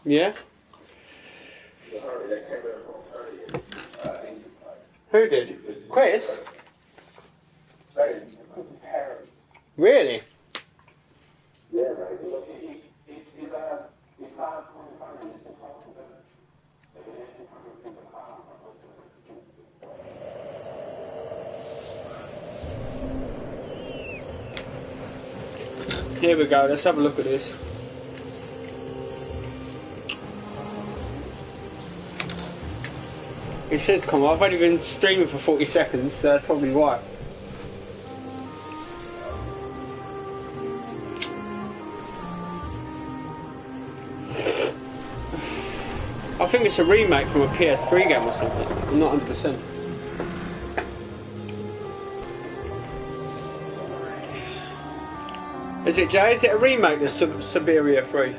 Yeah? Who did? Chris? Really? Here we go, let's have a look at this. It should come on. I've only been streaming for 40 seconds, so that's probably why. I think it's a remake from a PS3 game or something. I'm not 100%. Is it, Jay? Is it a remake of Siberia 3?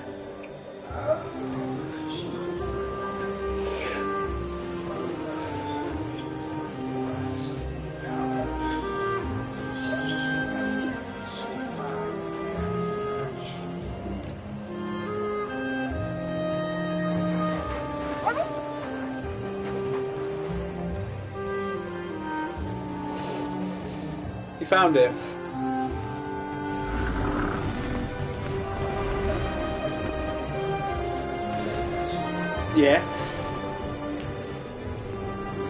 You found it? Yeah.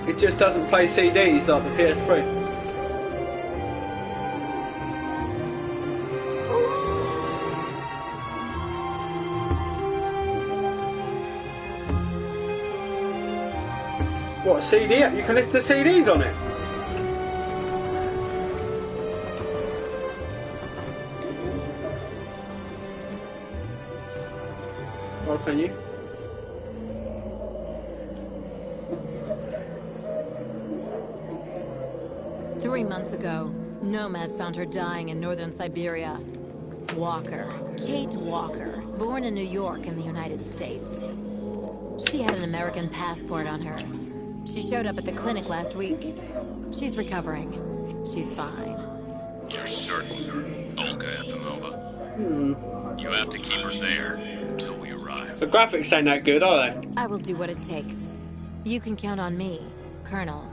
It just doesn't play CDs like the PS3. What, a CD? You can listen to CDs on it? Well, can you? Three months ago, nomads found her dying in northern Siberia. Walker, Kate Walker, born in New York in the United States. She had an American passport on her. She showed up at the clinic last week. She's recovering. She's fine. You're certain, Olga Efimova? You have to keep her there until we arrive. The graphics ain't that good, are they? I will do what it takes. You can count on me, Colonel.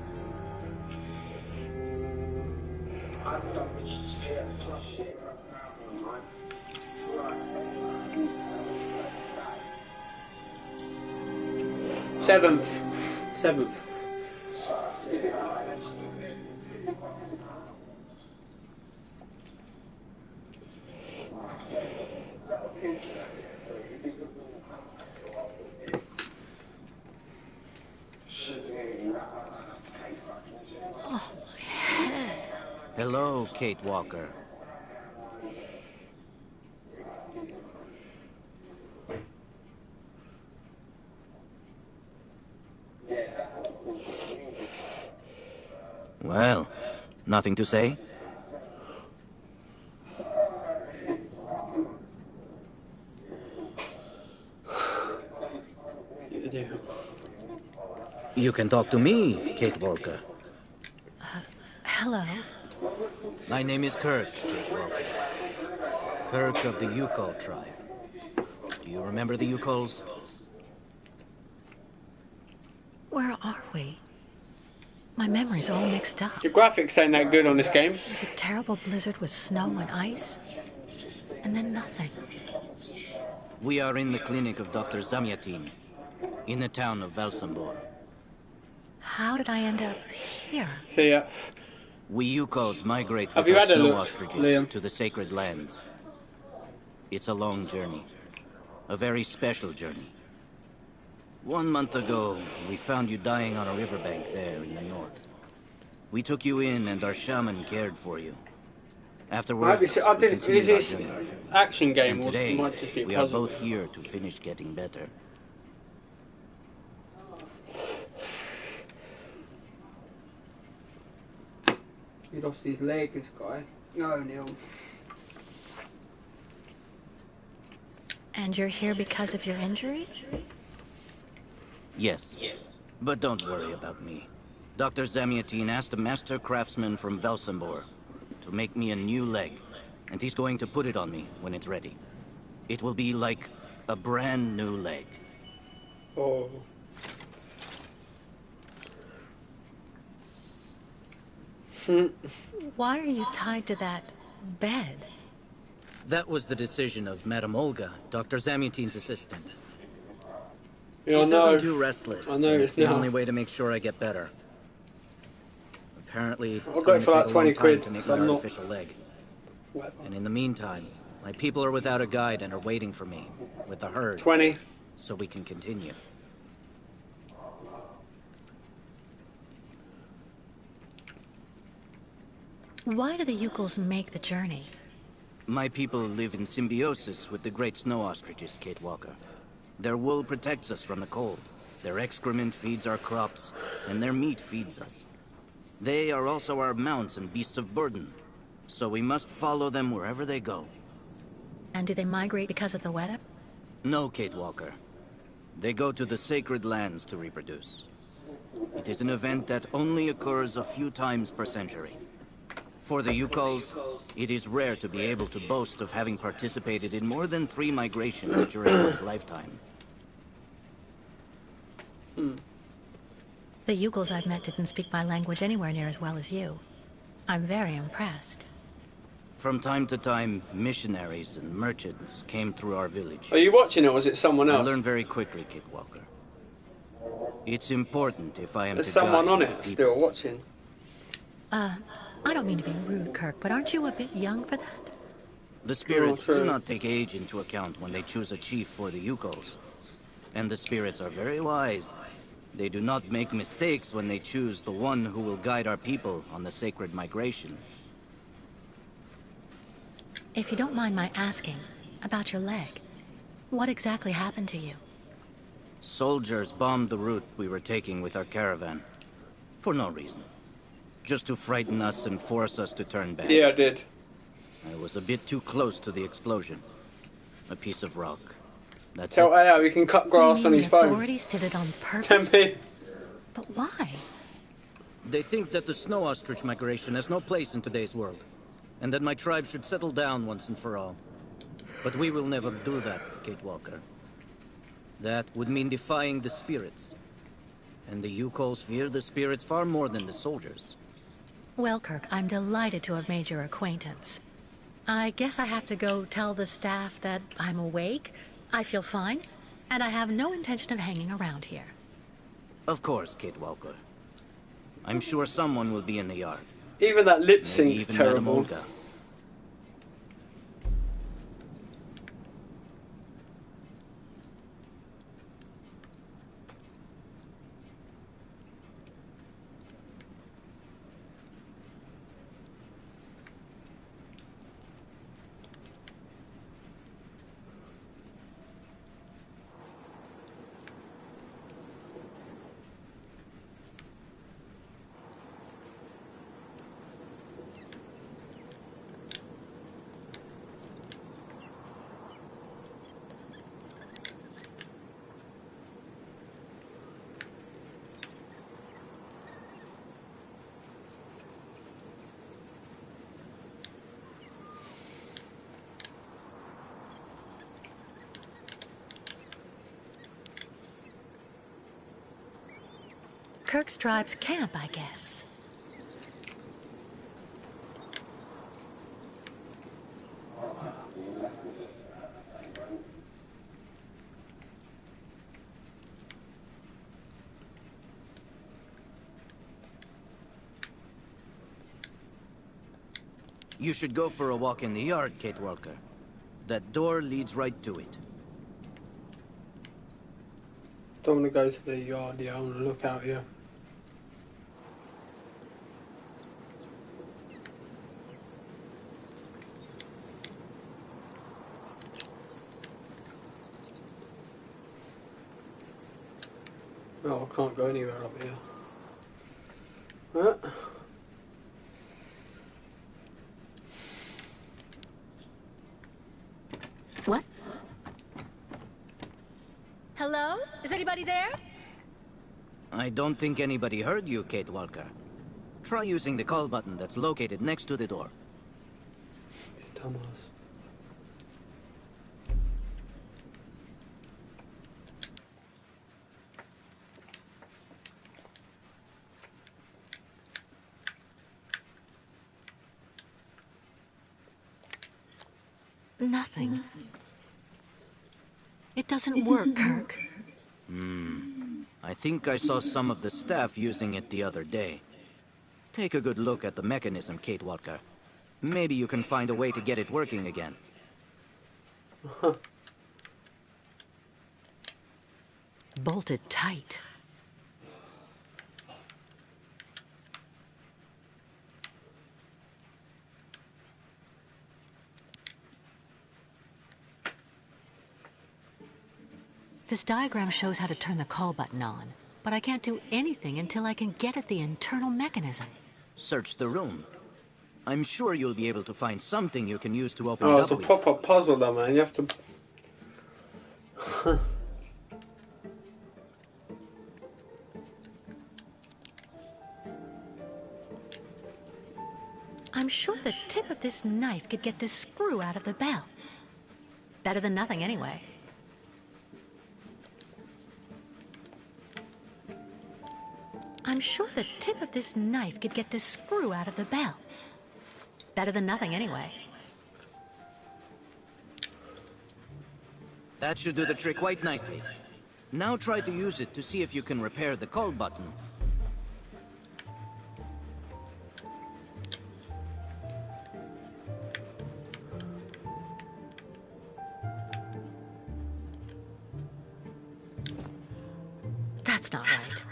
Seventh. Oh, my head. Hello, Kate Walker. Well, nothing to say? You can talk to me, Kate Walker. Hello. My name is Kirk, Kate Walker. Kirk of the Yukol tribe. Do you remember the Yukols? Where are we? My memory's all mixed up. The graphics ain't that good on this game. There's a terrible blizzard with snow and ice, and then nothing. We are in the clinic of Dr. Zamyatin, in the town of Valsambor. How did I end up here? See ya. We Yukols migrate Have with you our had a snow look, ostriches Liam? to the sacred lands. It's a long journey. A very special journey. 1 month ago, we found you dying on a riverbank there in the north. We took you in and our shaman cared for you. Afterwards, we continued our journey. Action game, And or today, might just be a we are puzzle. both here to finish getting better. He lost his leg, this guy. No, Neil. And you're here because of your injury? Yes. But don't worry about me. Dr. Zamiatine asked a master craftsman from Velsambor to make me a new leg, and he's going to put it on me when it's ready. It will be like a brand new leg. Oh. Why are you tied to that bed? That was the decision of Madame Olga, Dr. Zamiatine's assistant. Yeah, She says I'm too restless. I know and it's it's the now. only way to make sure I get better. Apparently, I'll it's go going for to like take a long 20 time quid, to make so my I'm not- artificial leg. Whatever. And in the meantime, my people are without a guide and are waiting for me with the herd, 20. so we can continue. Why do the Yukos make the journey? My people live in symbiosis with the great snow ostriches, Kate Walker. Their wool protects us from the cold. Their excrement feeds our crops, and their meat feeds us. They are also our mounts and beasts of burden, so we must follow them wherever they go. And do they migrate because of the weather? No, Kate Walker. They go to the sacred lands to reproduce. It is an event that only occurs a few times per century. For the Yukols, it is rare to be able to boast of having participated in more than 3 migrations during one's lifetime. The Yukos I've met didn't speak my language anywhere near as well as you. I'm very impressed. From time to time, missionaries and merchants came through our village. Are you watching it, or was it someone I else? learned very quickly, Kate Walker. It's important if I am There's to someone guide on my it people. still watching. I don't mean to be rude, Kirk, but aren't you a bit young for that? The spirits true. do not take age into account when they choose a chief for the Yukos. And the spirits are very wise. They do not make mistakes when they choose the one who will guide our people on the sacred migration. If you don't mind my asking about your leg, what exactly happened to you? Soldiers bombed the route we were taking with our caravan. For no reason. Just to frighten us and force us to turn back. Yeah, I did. I was a bit too close to the explosion. A piece of rock. That's Tell it. AI he can cut grass You on mean his the phone. authorities did it on purpose? 10p. But why? They think that the snow ostrich migration has no place in today's world, and that my tribe should settle down once and for all. But we will never do that, Kate Walker. That would mean defying the spirits. And the Yukos fear the spirits far more than the soldiers. Well, Kirk, I'm delighted to have made your acquaintance. I guess I have to go tell the staff that I'm awake, I feel fine, and I have no intention of hanging around here. Of course, Kate Walker. I'm sure someone will be in the yard. Even that lip Maybe sync's even Madame terrible. Olga. Kirk's tribe's camp, I guess. You should go for a walk in the yard, Kate Walker. That door leads right to it. Don't want to go to the yard, yeah, I want to look out here. Oh, I can't go anywhere up here. Huh? What? Hello? Is anybody there? I don't think anybody heard you, Kate Walker. Try using the call button that's located next to the door. Thomas. Nothing. It doesn't work, Kirk. I think I saw some of the staff using it the other day. Take a good look at the mechanism, Kate Walker. Maybe you can find a way to get it working again. Bolted tight. This diagram shows how to turn the call button on, but I can't do anything until I can get at the internal mechanism. Search the room. I'm sure you'll be able to find something you can use to open Oh, it it's up a with. proper puzzle, though, man. You have to. I'm sure the tip of this knife could get this screw out of the bell. Better than nothing, anyway. I'm sure the tip of this knife could get this screw out of the bell. Better than nothing, anyway. That should do the trick quite nicely. Now try to use it to see if you can repair the call button. That's not right.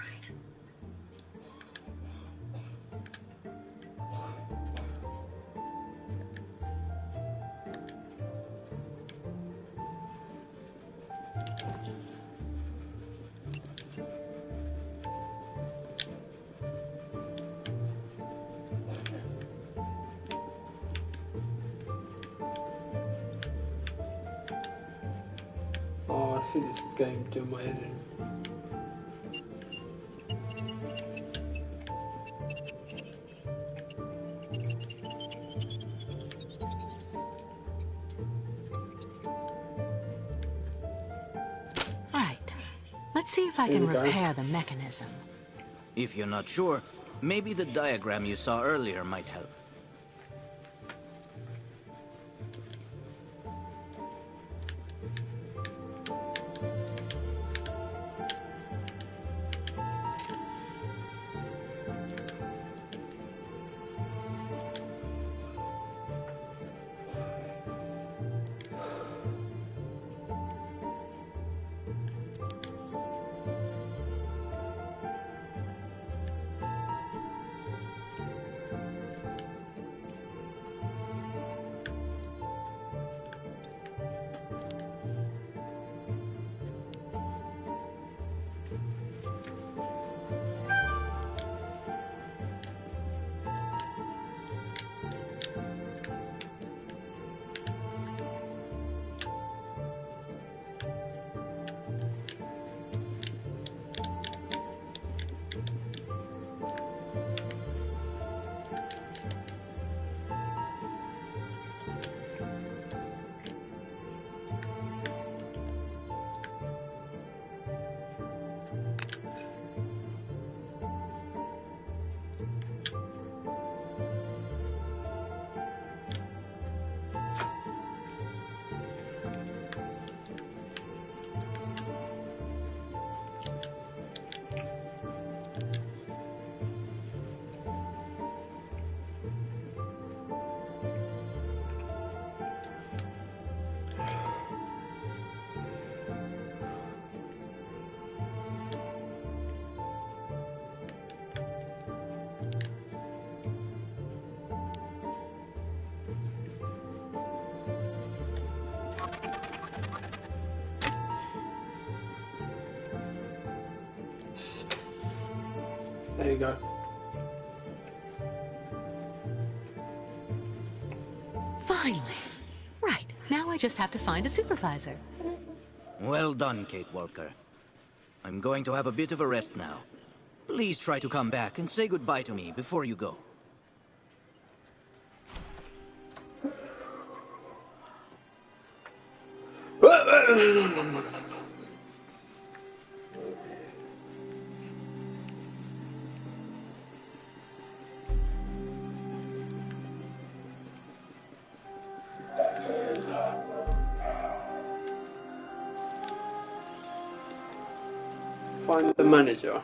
Oh, I see this game doing my editing. Right. Let's see if I Here can we go. repair the mechanism. If you're not sure, maybe the diagram you saw earlier might help. There you go. Finally. Right. Now I just have to find a supervisor. Well done, Kate Walker. I'm going to have a bit of a rest now. Please try to come back and say goodbye to me before you go. Find the manager.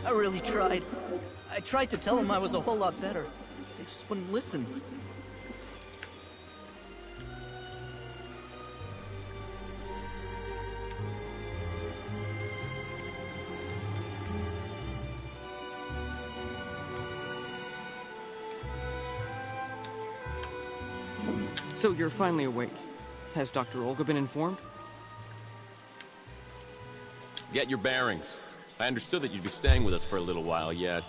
I really tried. I tried to tell him I was a whole lot better. They just wouldn't listen. So you're finally awake. Has Dr. Olga been informed? Get your bearings. I understood that you'd be staying with us for a little while yet.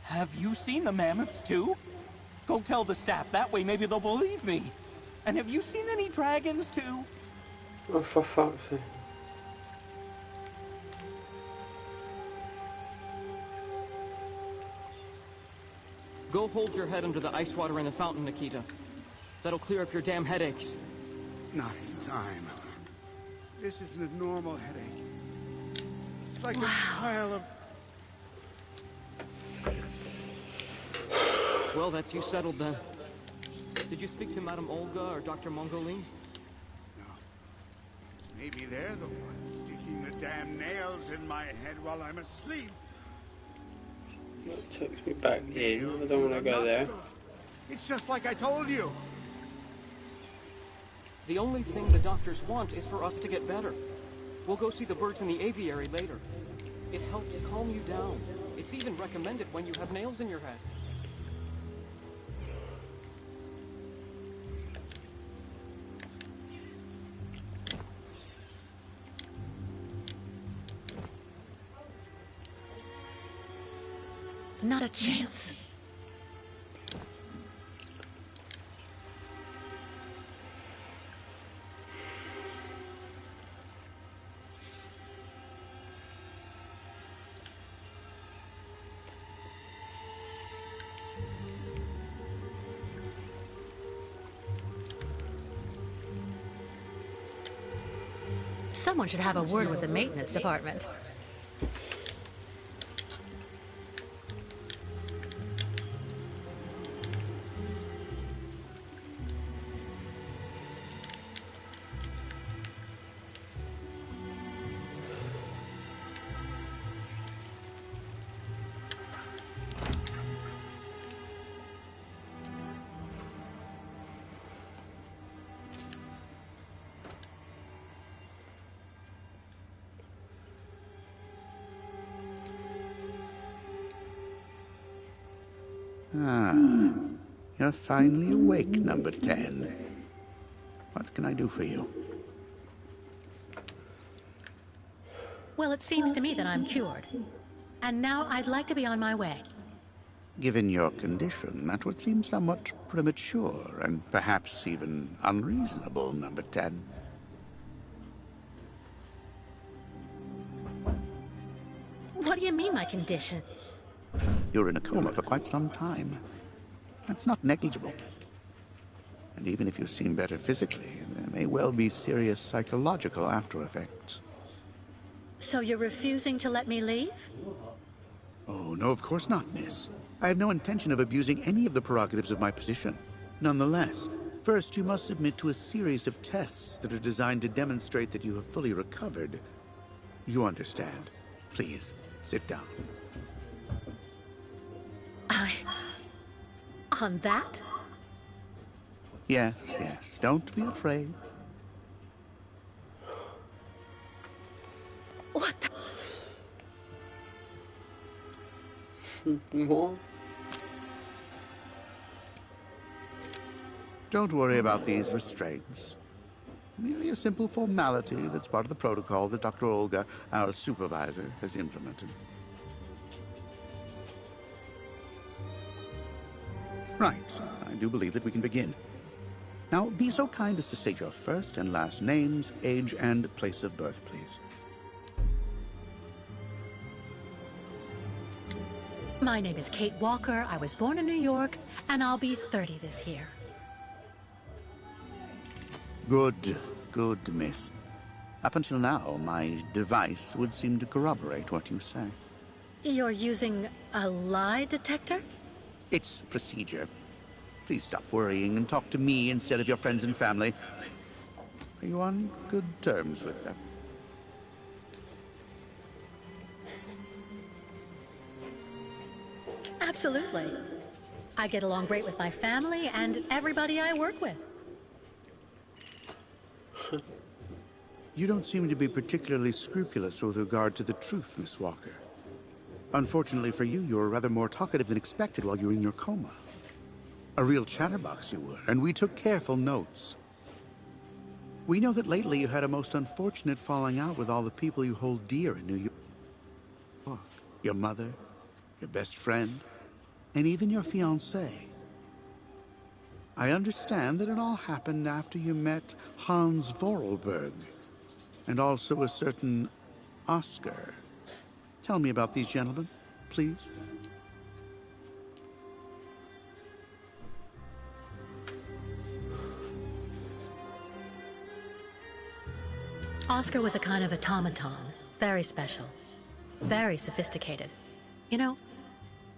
Have you seen the mammoths too? Go tell the staff, that way maybe they'll believe me. And have you seen any dragons too? Oh, for fuck's sake. Go hold your head under the ice water in the fountain, Nikita. That'll clear up your damn headaches. Not his time. This isn't a normal headache. It's like a pile of... Well, that's you settled then. Did you speak to Madame Olga or Dr. Mongolin? No. Maybe they're the ones sticking the damn nails in my head while I'm asleep. That takes me back in. I don't want to go there. It's just like I told you. The only thing the doctors want is for us to get better. We'll go see the birds in the aviary later. It helps calm you down. It's even recommended when you have nails in your head. Not a chance. Someone should have a word with the maintenance department. Ah, you're finally awake, number 10. What can I do for you? Well, it seems to me that I'm cured. And now I'd like to be on my way. Given your condition, that would seem somewhat premature and perhaps even unreasonable, number 10. What do you mean, my condition? You're in a coma for quite some time. That's not negligible. And even if you seem better physically, there may well be serious psychological after effects. So you're refusing to let me leave? Oh, no, of course not, miss. I have no intention of abusing any of the prerogatives of my position. Nonetheless, first you must submit to a series of tests that are designed to demonstrate that you have fully recovered. You understand. Please, sit down. On that? Yes, yes, don't be afraid. What the... What? Don't worry about these restraints. Merely a simple formality that's part of the protocol that Dr. Olga, our supervisor, has implemented. Right. I do believe that we can begin. Now, be so kind as to state your first and last names, age, and place of birth, please. My name is Kate Walker. I was born in New York, and I'll be 30 this year. Good, good, miss. Up until now, my device would seem to corroborate what you say. You're using a lie detector? It's procedure. Please stop worrying and talk to me instead of your friends and family. Are you on good terms with them? Absolutely. I get along great with my family and everybody I work with. You don't seem to be particularly scrupulous with regard to the truth, Miss Walker. Unfortunately for you, you were rather more talkative than expected while you were in your coma. A real chatterbox you were, and we took careful notes. We know that lately you had a most unfortunate falling out with all the people you hold dear in New York. Your mother, your best friend, and even your fiancé. I understand that it all happened after you met Hans Vorarlberg, and also a certain Oscar. Tell me about these gentlemen, please. Oscar was a kind of automaton, very special, very sophisticated. You know,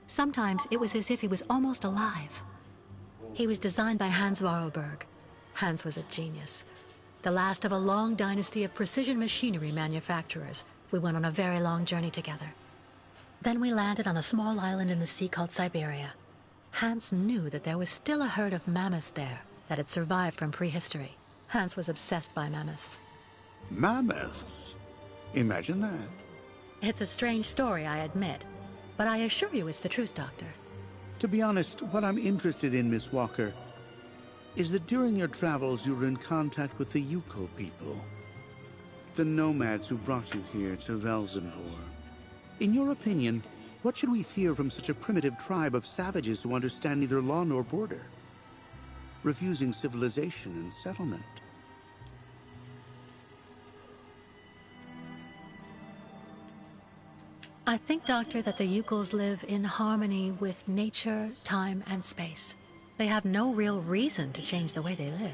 sometimes it was as if he was almost alive. He was designed by Hans Vorarlberg. Hans was a genius. The last of a long dynasty of precision machinery manufacturers. We went on a very long journey together. Then we landed on a small island in the sea called Siberia. Hans knew that there was still a herd of mammoths there that had survived from prehistory. Hans was obsessed by mammoths. Mammoths? Imagine that. It's a strange story, I admit, but I assure you it's the truth, Doctor. To be honest, what I'm interested in, Miss Walker, is that during your travels you were in contact with the Yukon people. The nomads who brought you here to Velzenhor. In your opinion, what should we fear from such a primitive tribe of savages who understand neither law nor border? Refusing civilization and settlement. I think, Doctor, that the Yukols live in harmony with nature, time, and space. They have no real reason to change the way they live.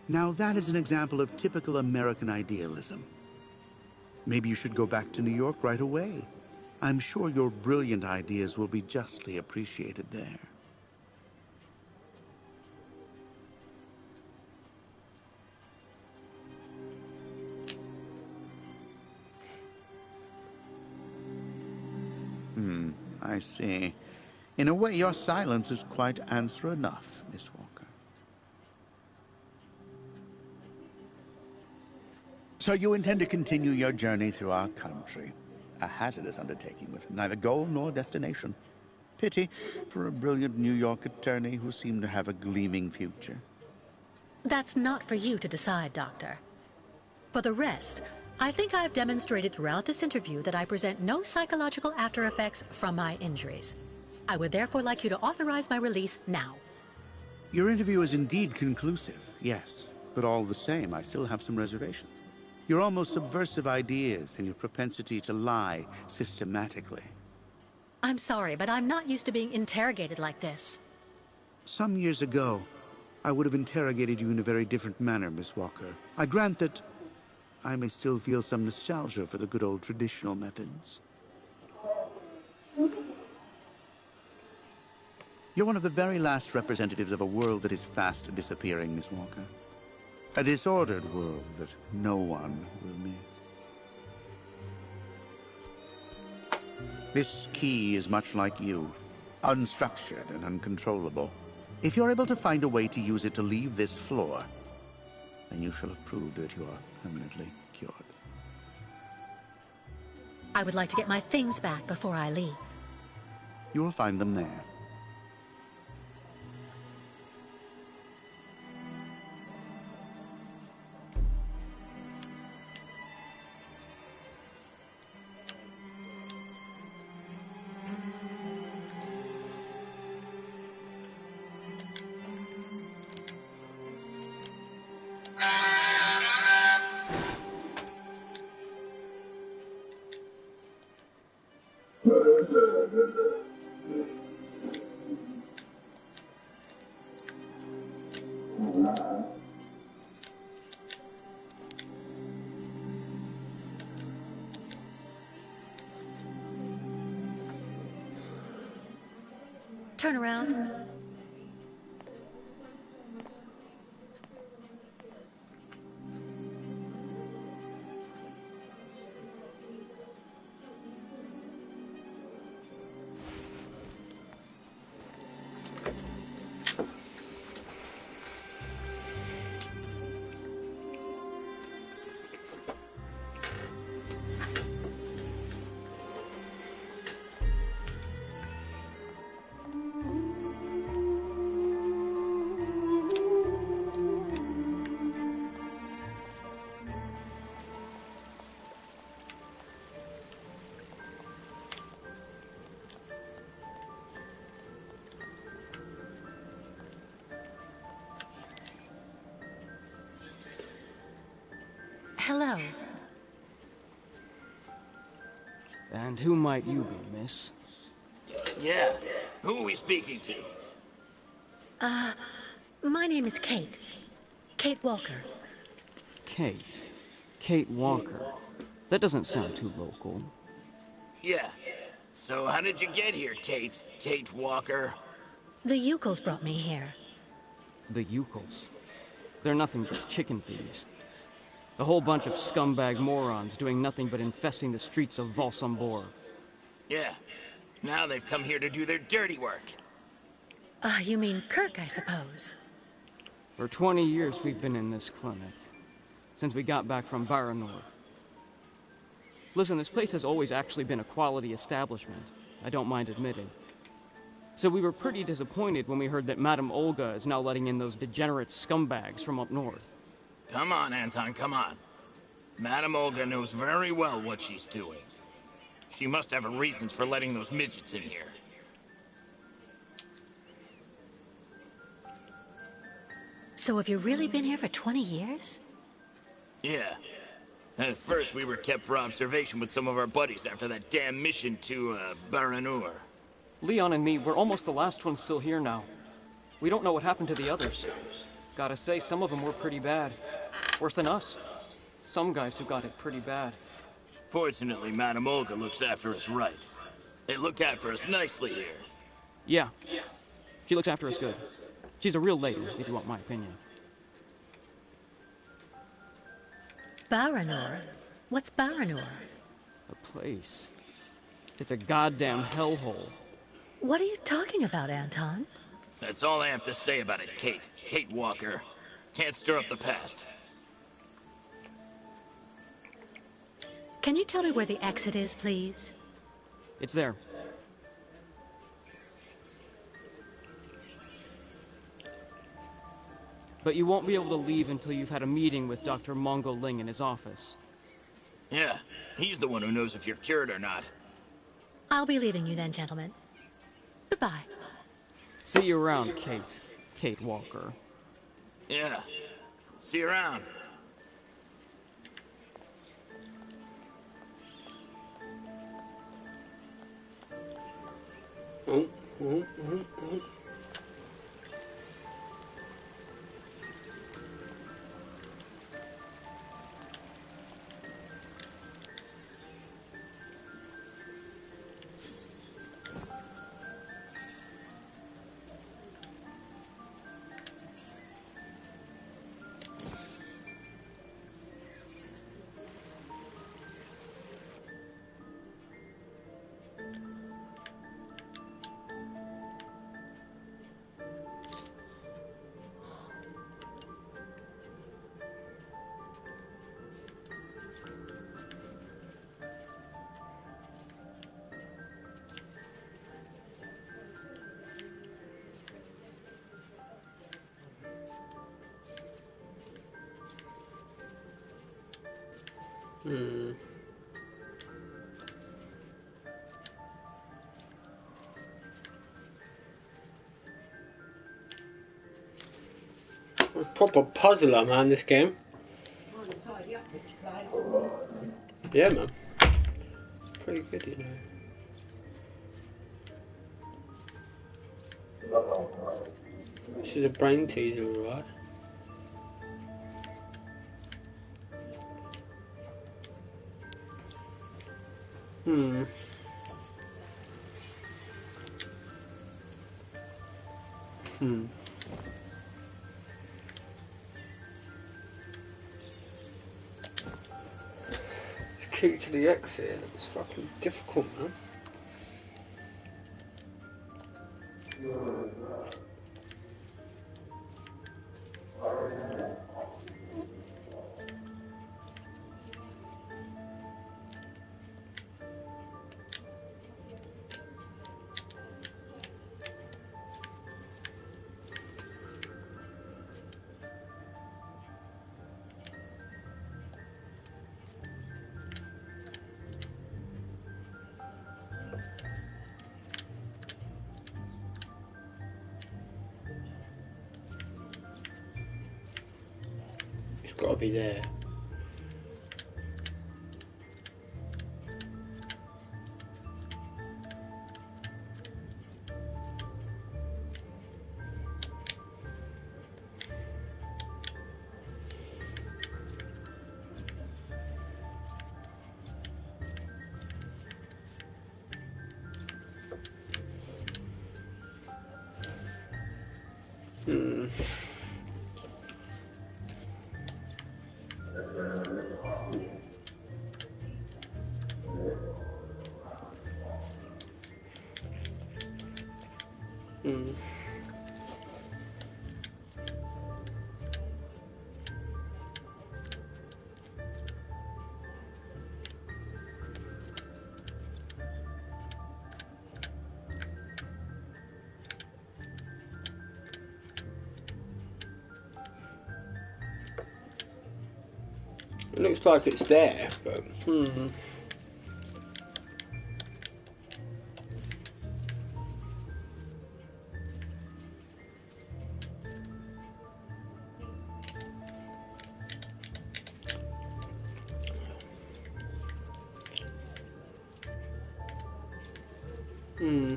Now that is an example of typical American idealism. Maybe you should go back to New York right away. I'm sure your brilliant ideas will be justly appreciated there. I see. In a way, your silence is quite answer enough, Miss Walker. So you intend to continue your journey through our country. A hazardous undertaking with neither goal nor destination. Pity for a brilliant New York attorney who seemed to have a gleaming future. That's not for you to decide, Doctor. For the rest, I think I've demonstrated throughout this interview that I present no psychological after effects from my injuries. I would therefore like you to authorize my release now. Your interview is indeed conclusive, yes. But all the same, I still have some reservation. Your almost subversive ideas and your propensity to lie systematically. I'm sorry, but I'm not used to being interrogated like this. Some years ago, I would have interrogated you in a very different manner, Miss Walker. I grant that I may still feel some nostalgia for the good old traditional methods. You're one of the very last representatives of a world that is fast disappearing, Miss Walker. A disordered world that no one will miss. This key is much like you, unstructured and uncontrollable. If you're able to find a way to use it to leave this floor, then you shall have proved that you are permanently cured. I would like to get my things back before I leave. You will find them there. Turn around. Hello. And who might you be, miss? Yeah, who are we speaking to? My name is Kate. Kate Walker. Kate. Kate Walker. That doesn't sound too local. Yeah. So how did you get here, Kate? Kate Walker? The Yukos brought me here. The Yukos. They're nothing but chicken thieves. A whole bunch of scumbag morons doing nothing but infesting the streets of Valsambor. Yeah. Now they've come here to do their dirty work. You mean Kirk, I suppose. For 20 years we've been in this clinic. Since we got back from Baranor. Listen, this place has always actually been a quality establishment. I don't mind admitting. So we were pretty disappointed when we heard that Madame Olga is now letting in those degenerate scumbags from up north. Come on, Anton, come on. Madame Olga knows very well what she's doing. She must have her reasons for letting those midgets in here. So have you really been here for 20 years? Yeah. At first, we were kept for observation with some of our buddies after that damn mission to, Baranur. Leon and me, we're almost the last ones still here now. We don't know what happened to the others. Gotta say, some of them were pretty bad. Worse than us. Some guys who got it pretty bad. Fortunately, Madame Olga looks after us right. They look after us nicely here. Yeah. She looks after us good. She's a real lady, if you want my opinion. Baranor? What's Baranor? A place. It's a goddamn hellhole. What are you talking about, Anton? That's all I have to say about it, Kate. Kate Walker. Can't stir up the past. Can you tell me where the exit is, please? It's there. But you won't be able to leave until you've had a meeting with Dr. Mongo Ling in his office. Yeah, he's the one who knows if you're cured or not. I'll be leaving you then, gentlemen. Goodbye. See you around, Kate. Kate Walker. Yeah. See you around. Hmm. A proper puzzler, man, this game. Yeah, man. Pretty good, you know. This is a brain teaser, right? Hmm. Hmm. It's key to the exit. It's fucking difficult, man. It's got to be there. Hmm. Hmm. It looks like it's there, but hmm. Hmm.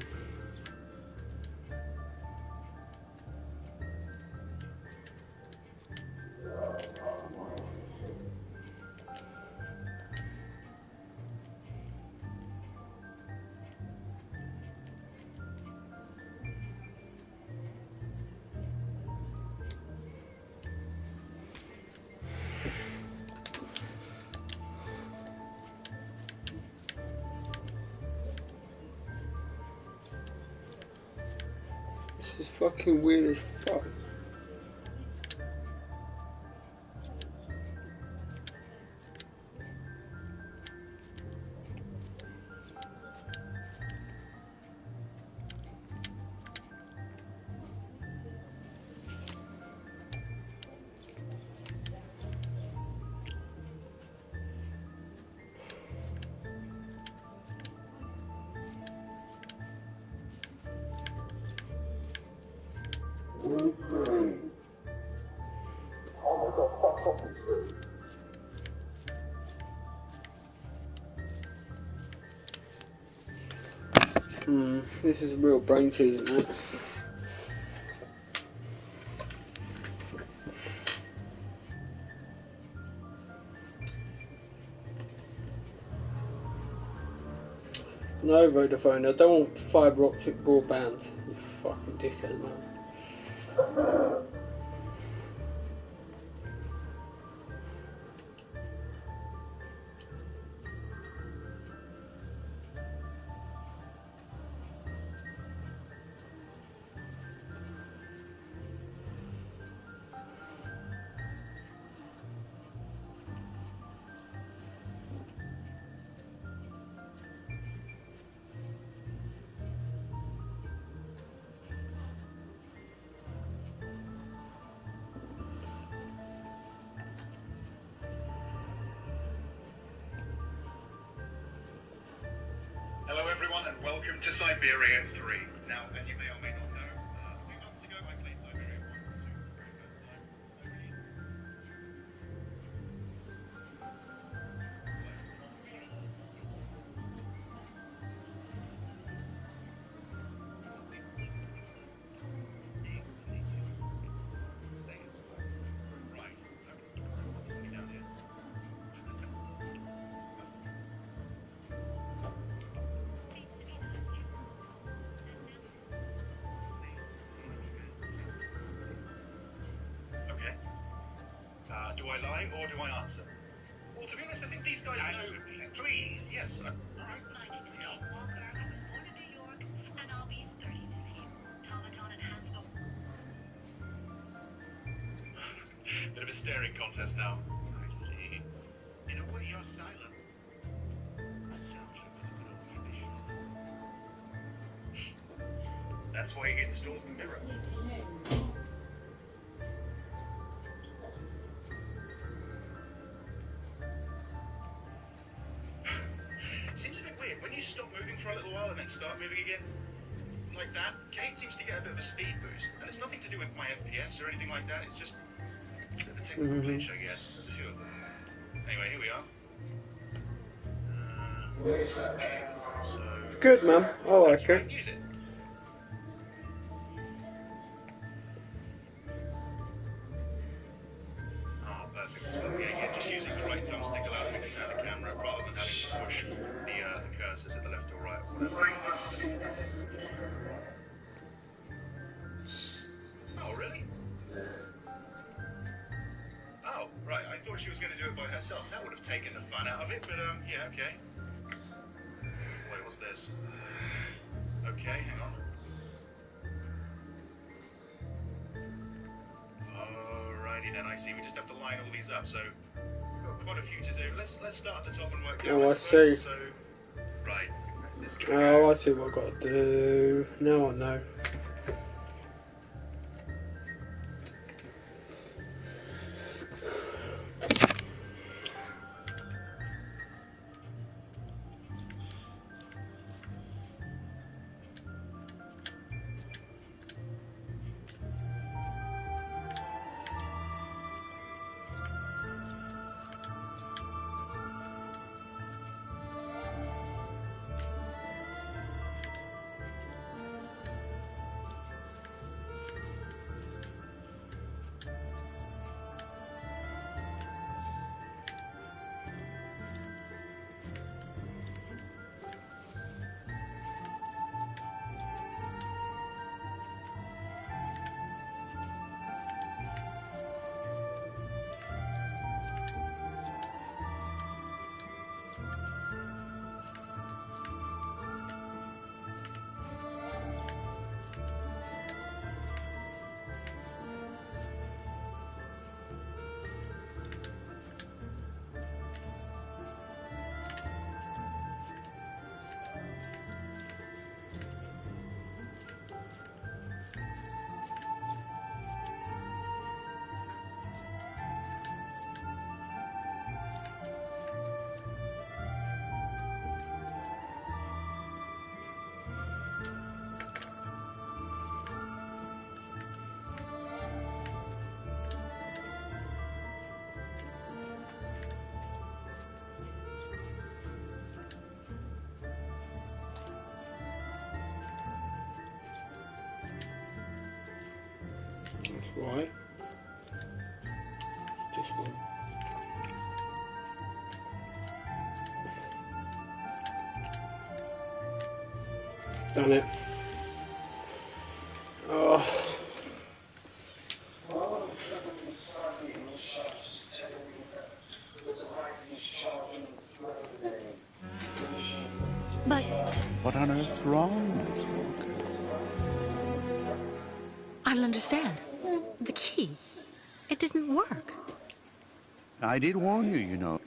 This is fucking weird as fuck. Hmm. This is a real brain teaser, man. No, Vodafone, I don't want fibre optic broadband. You fucking dickhead, man. Welcome to Siberia 3. Now, as you may or may not know, a few months ago I played Siberia 1 for the very first time. Right. Obviously down here. Okay. Do I lie or do I answer? Well, to be honest, I think these guys know. Please, yes. All right. My name is Kate Walker. I was born in New York, and I'll be 30 this year. Automaton and Hansel. Bit of a staring contest now. I see. In a way, you're silent. Nostalgia for the good old tradition. That's why you installed the mirror. Seems a bit weird when you stop moving for a little while and then start moving again. Like that, Kate seems to get a bit of a speed boost, and it's nothing to do with my FPS or anything like that. It's just a bit of a technical glitch, I guess. There's a few of them. Anyway, here we are. So Good, man. I like it. use it. Ah, perfect. So, yeah, just using the right thumbstick allows me to turn the camera rather than having to push the cursor to the left or right or whatever. Oh, really? Oh, right. I thought she was going to do it by herself. That would have taken the fun out of it, but, yeah, okay. Wait, what's this? Okay, hang on. Alrighty then, I see. We just have to line all these up, so we've got quite a few to do. Let's start at the top and work down. Oh, I see. So, right. This Oh, I see what I've got to do. Now I know. Right. This one. Done it. Oh. But What on earth's wrong, Miss Walker? I don't understand. The key. It didn't work. I did warn you, you know.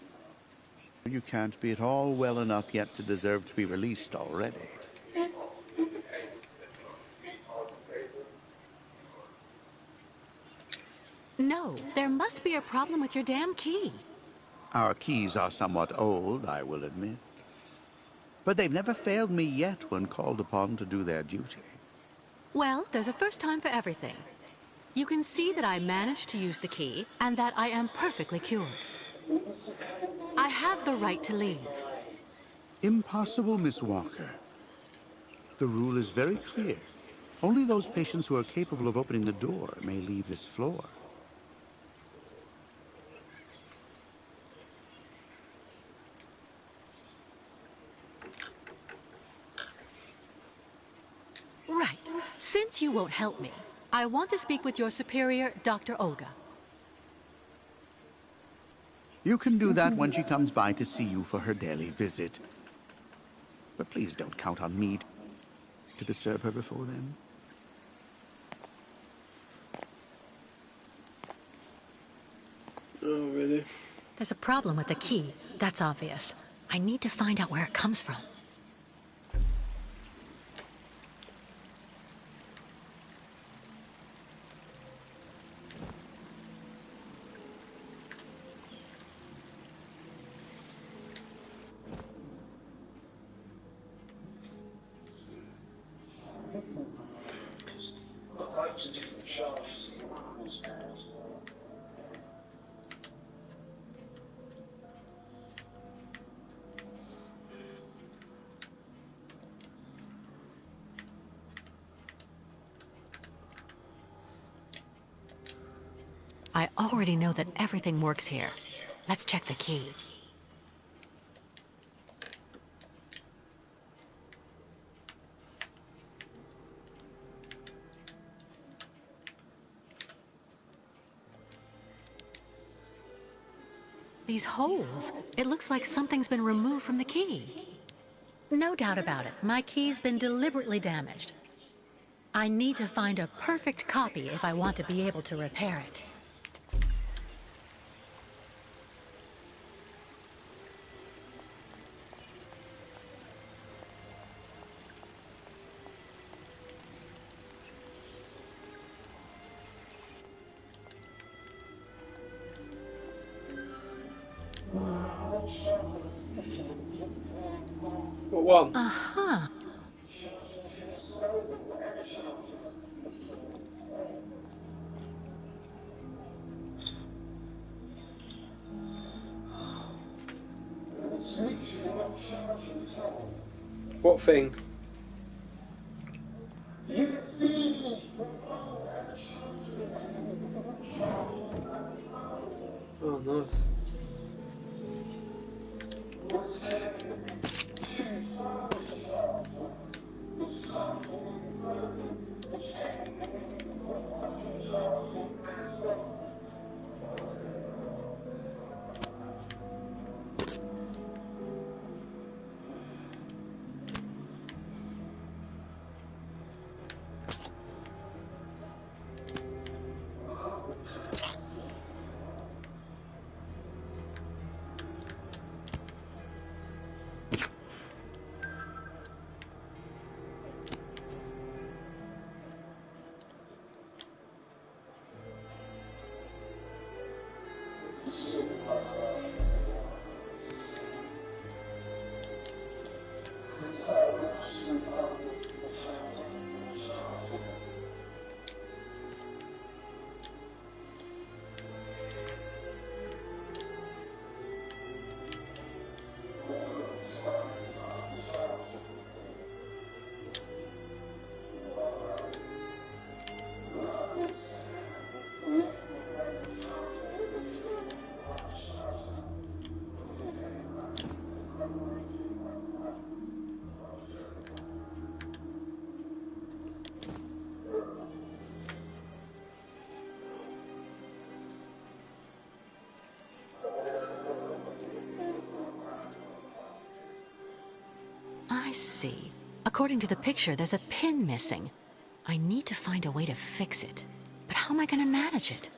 You can't be at all well enough yet to deserve to be released already. No, there must be a problem with your damn key. Our keys are somewhat old, I will admit. but they've never failed me yet when called upon to do their duty. Well, there's a first time for everything. You can see that I managed to use the key, and that I am perfectly cured. I have the right to leave. Impossible, Miss Walker. The rule is very clear. Only those patients who are capable of opening the door may leave this floor. Right. Since you won't help me, I want to speak with your superior, Dr. Olga. You can do that when she comes by to see you for her daily visit. But please don't count on me to disturb her before then. Oh, really? There's a problem with the key. That's obvious. I need to find out where it comes from. I already know that everything works here. Let's check the key. These holes, it looks like something's been removed from the key. No doubt about it, my key's been deliberately damaged. I need to find a perfect copy if I want to be able to repair it. What one? Uh-huh. What thing? Oh, nice. I see. According to the picture, there's a pin missing. I need to find a way to fix it. But how am I going to manage it?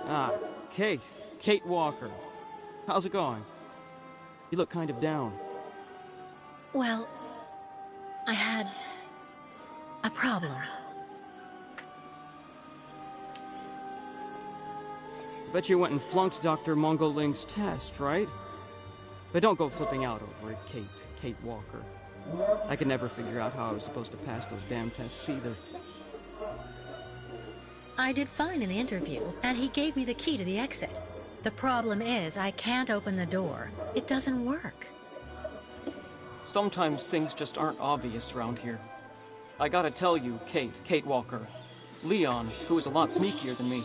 Ah, Kate. Kate Walker. How's it going? You look kind of down. Well, I had a problem. Bet you went and flunked Dr. Mungo Ling's test, right? But don't go flipping out over it, Kate Walker. I could never figure out how I was supposed to pass those damn tests either. I did fine in the interview, and he gave me the key to the exit. The problem is, I can't open the door. It doesn't work. Sometimes things just aren't obvious around here. I gotta tell you, Kate Walker. Leon, who is a lot sneakier than me.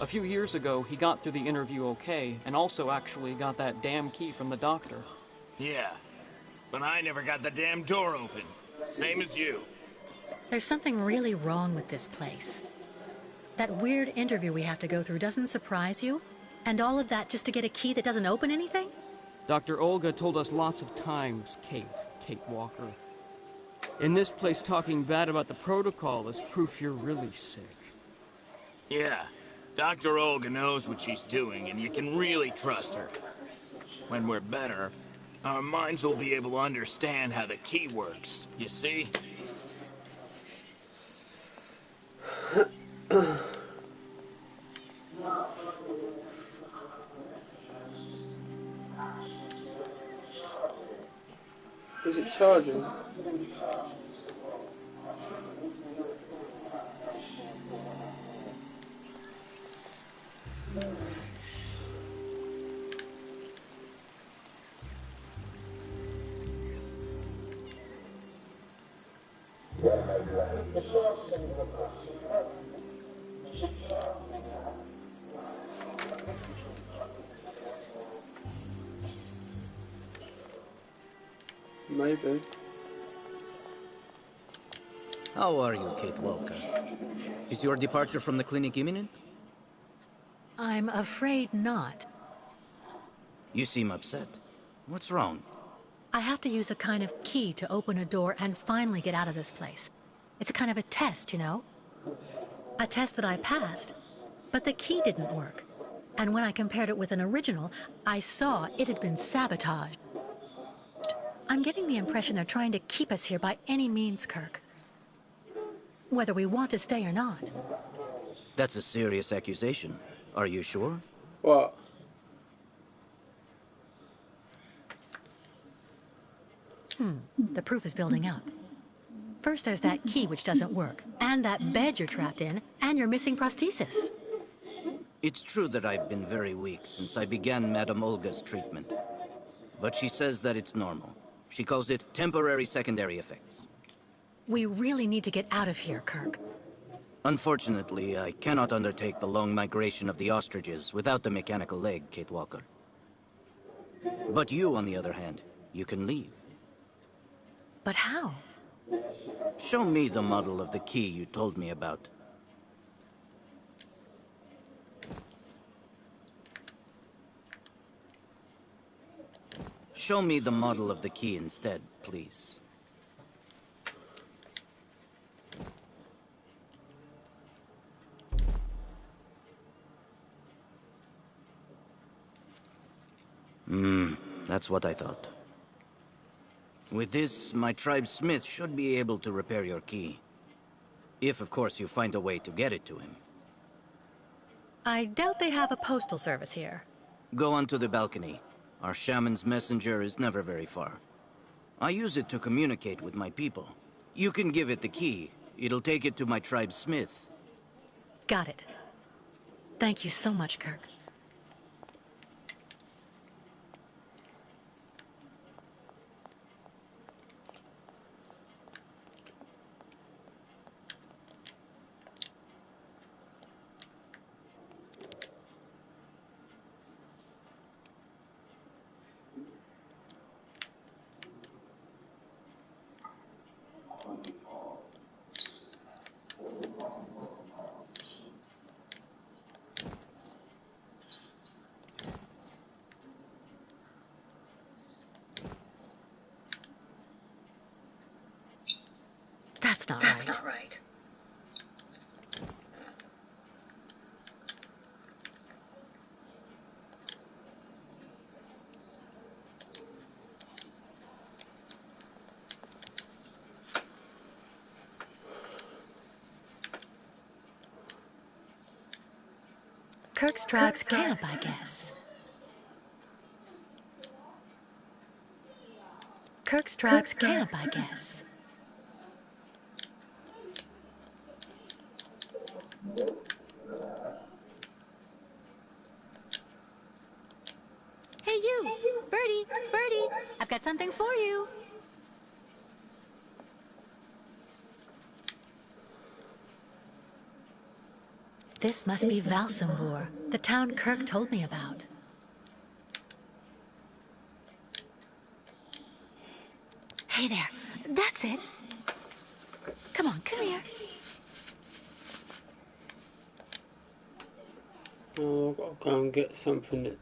A few years ago, he got through the interview okay, and also actually got that damn key from the doctor. Yeah, but I never got the damn door open. Same as you. There's something really wrong with this place. That weird interview we have to go through doesn't surprise you? And all of that just to get a key that doesn't open anything? Dr. Olga told us lots of times, Kate Walker. In this place, talking bad about the protocol is proof you're really sick. Yeah, Dr. Olga knows what she's doing, and you can really trust her. When we're better, our minds will be able to understand how the key works, you see? Is it charging? Maybe. How are you, Kate Walker? Is your departure from the clinic imminent? I'm afraid not. You seem upset. What's wrong? I have to use a kind of key to open a door and finally get out of this place. It's a kind of a test, you know? A test that I passed, but the key didn't work. And when I compared it with an original, I saw it had been sabotaged. I'm getting the impression they're trying to keep us here by any means, Kirk. Whether we want to stay or not. That's a serious accusation. Are you sure? What? The proof is building up. First there's that key which doesn't work, and that bed you're trapped in, and your missing prosthesis. It's true that I've been very weak since I began Madame Olga's treatment. But she says that it's normal. She calls it temporary secondary effects. We really need to get out of here, Kirk. Unfortunately, I cannot undertake the long migration of the ostriches without the mechanical leg, Kate Walker. But you, on the other hand, you can leave. But how? Show me the model of the key you told me about. Show me the model of the key instead, please. That's what I thought. With this, my tribe's smith should be able to repair your key. If, of course, you find a way to get it to him. I doubt they have a postal service here. Go onto the balcony. Our shaman's messenger is never very far. I use it to communicate with my people. You can give it the key. It'll take it to my tribe's smith. Got it. Thank you so much, Kirk. That's not right. Kirk's tribe's camp, I guess. Kirk's tribe's camp, I guess. Hey, you! Birdie! Birdie! I've got something for you! This must be Valsambor, the town Kirk told me about. Hey there, that's it. Come on, come here. Oh, I've got to go and get something that...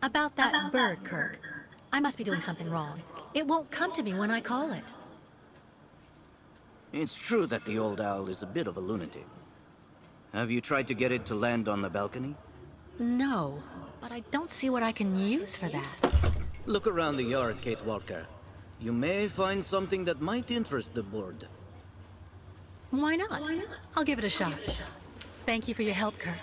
About that bird, Kirk. I must be doing something wrong. It won't come to me when I call it. It's true that the old owl is a bit of a lunatic. Have you tried to get it to land on the balcony? No, but I don't see what I can use for that. Look around the yard, Kate Walker. You may find something that might interest the board. Why not? I'll give it a shot. Thank you for your help, Kirk.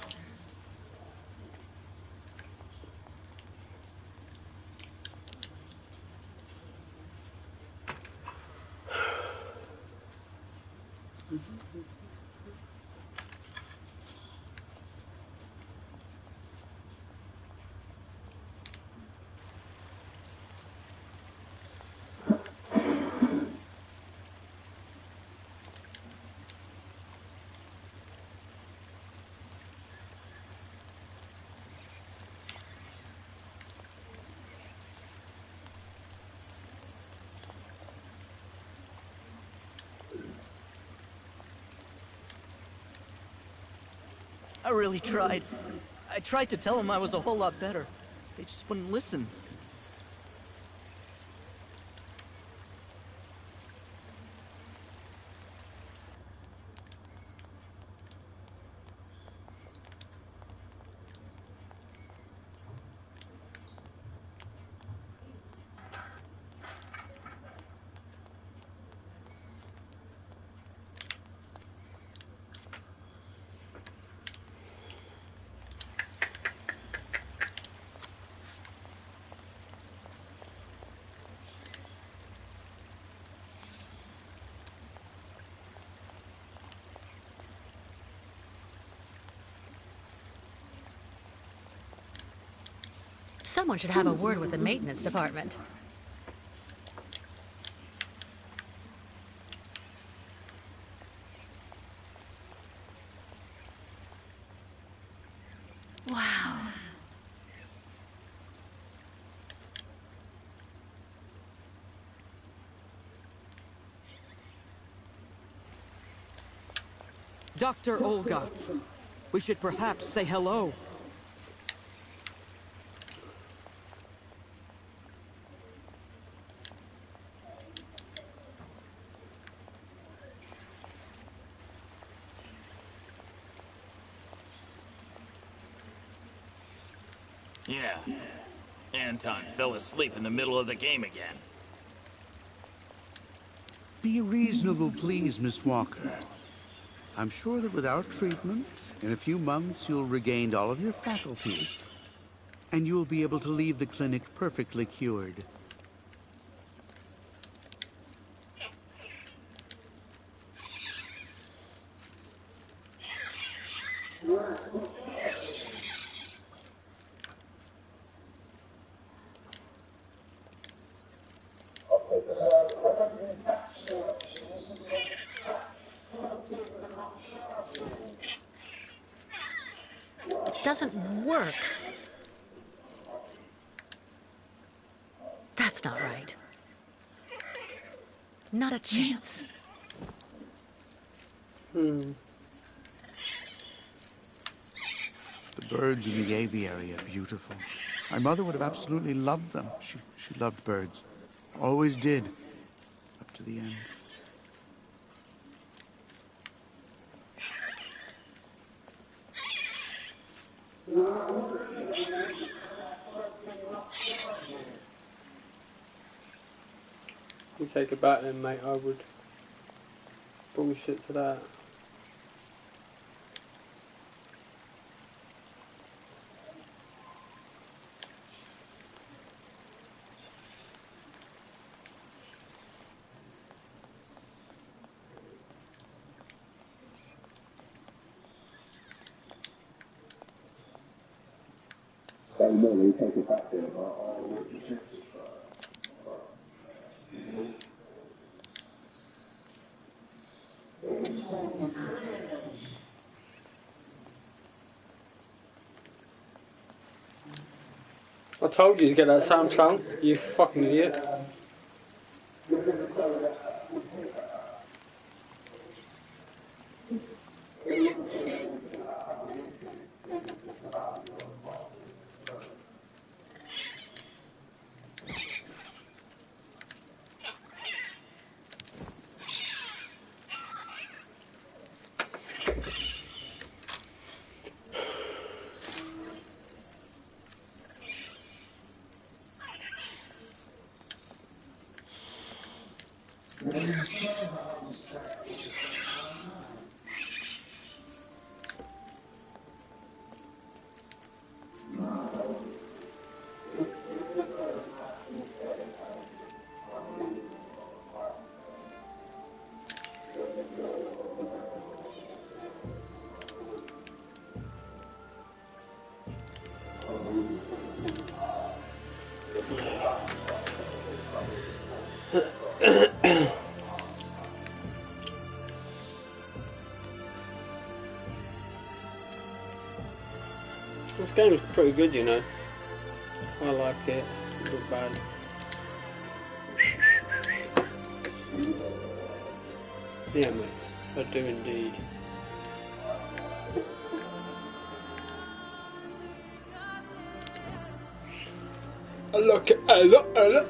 I really tried. I tried to tell them I was a whole lot better. They just wouldn't listen. Someone should have a word with the maintenance department. Wow. Dr. Olga, we should perhaps say hello. Yeah. Anton fell asleep in the middle of the game again. Be reasonable, please, Miss Walker. I'm sure that with our treatment, in a few months you'll regain all of your faculties, and you'll be able to leave the clinic perfectly cured. Doesn't work. That's not right. Not a chance. The birds in the aviary are beautiful. My mother would have absolutely loved them. She loved birds. Always did. Up to the end. You take it back then, mate. I would bullshit to that. I told you to get that Samsung, you fucking idiot. This game is pretty good, you know. I like it. It's not bad. Yeah, mate. I do indeed. Look, look.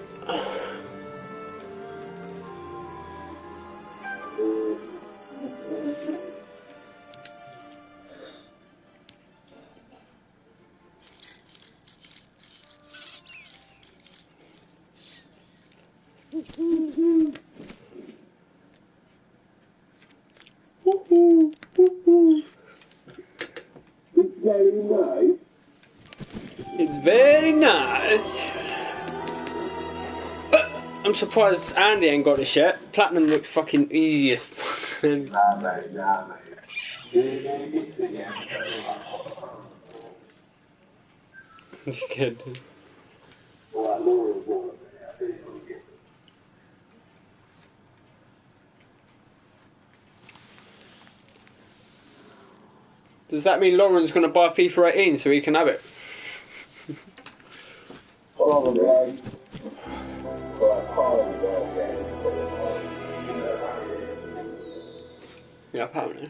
It's very nice. I'm surprised Andy ain't got this yet. Platinum looked fucking easy as fucking. Good. Does that mean Lauren's going to buy FIFA 18 so he can have it? Yeah, apparently.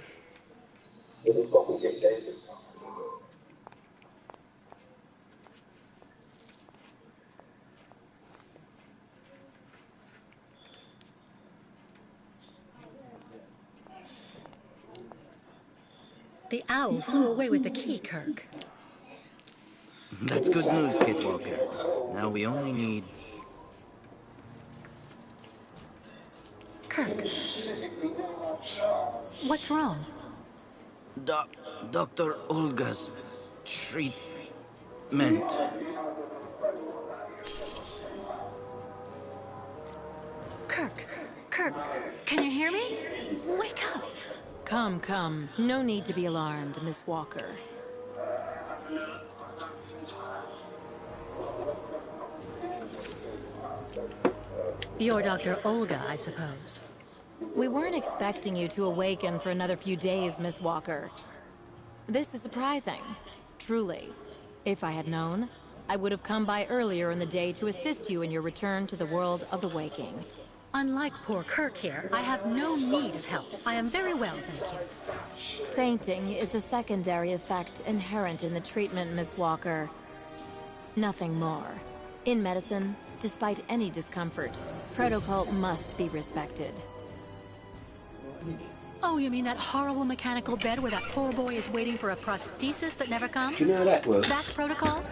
The owl flew away with the key, Kirk. That's good news, Kate Walker. Now we only need... Kirk. What's wrong? Dr. Olga's treatment. Kirk, can you hear me? Wake up. Come. No need to be alarmed, Miss Walker. You're Dr. Olga, I suppose. We weren't expecting you to awaken for another few days, Miss Walker. This is surprising, truly. If I had known, I would have come by earlier in the day to assist you in your return to the world of the waking. Unlike poor Kirk here, I have no need of help. I am very well, thank you. Fainting is a secondary effect inherent in the treatment, Miss Walker. Nothing more. In medicine, despite any discomfort, protocol must be respected. Oh, you mean that horrible mechanical bed where that poor boy is waiting for a prosthesis that never comes? Do you know how that works? That's protocol?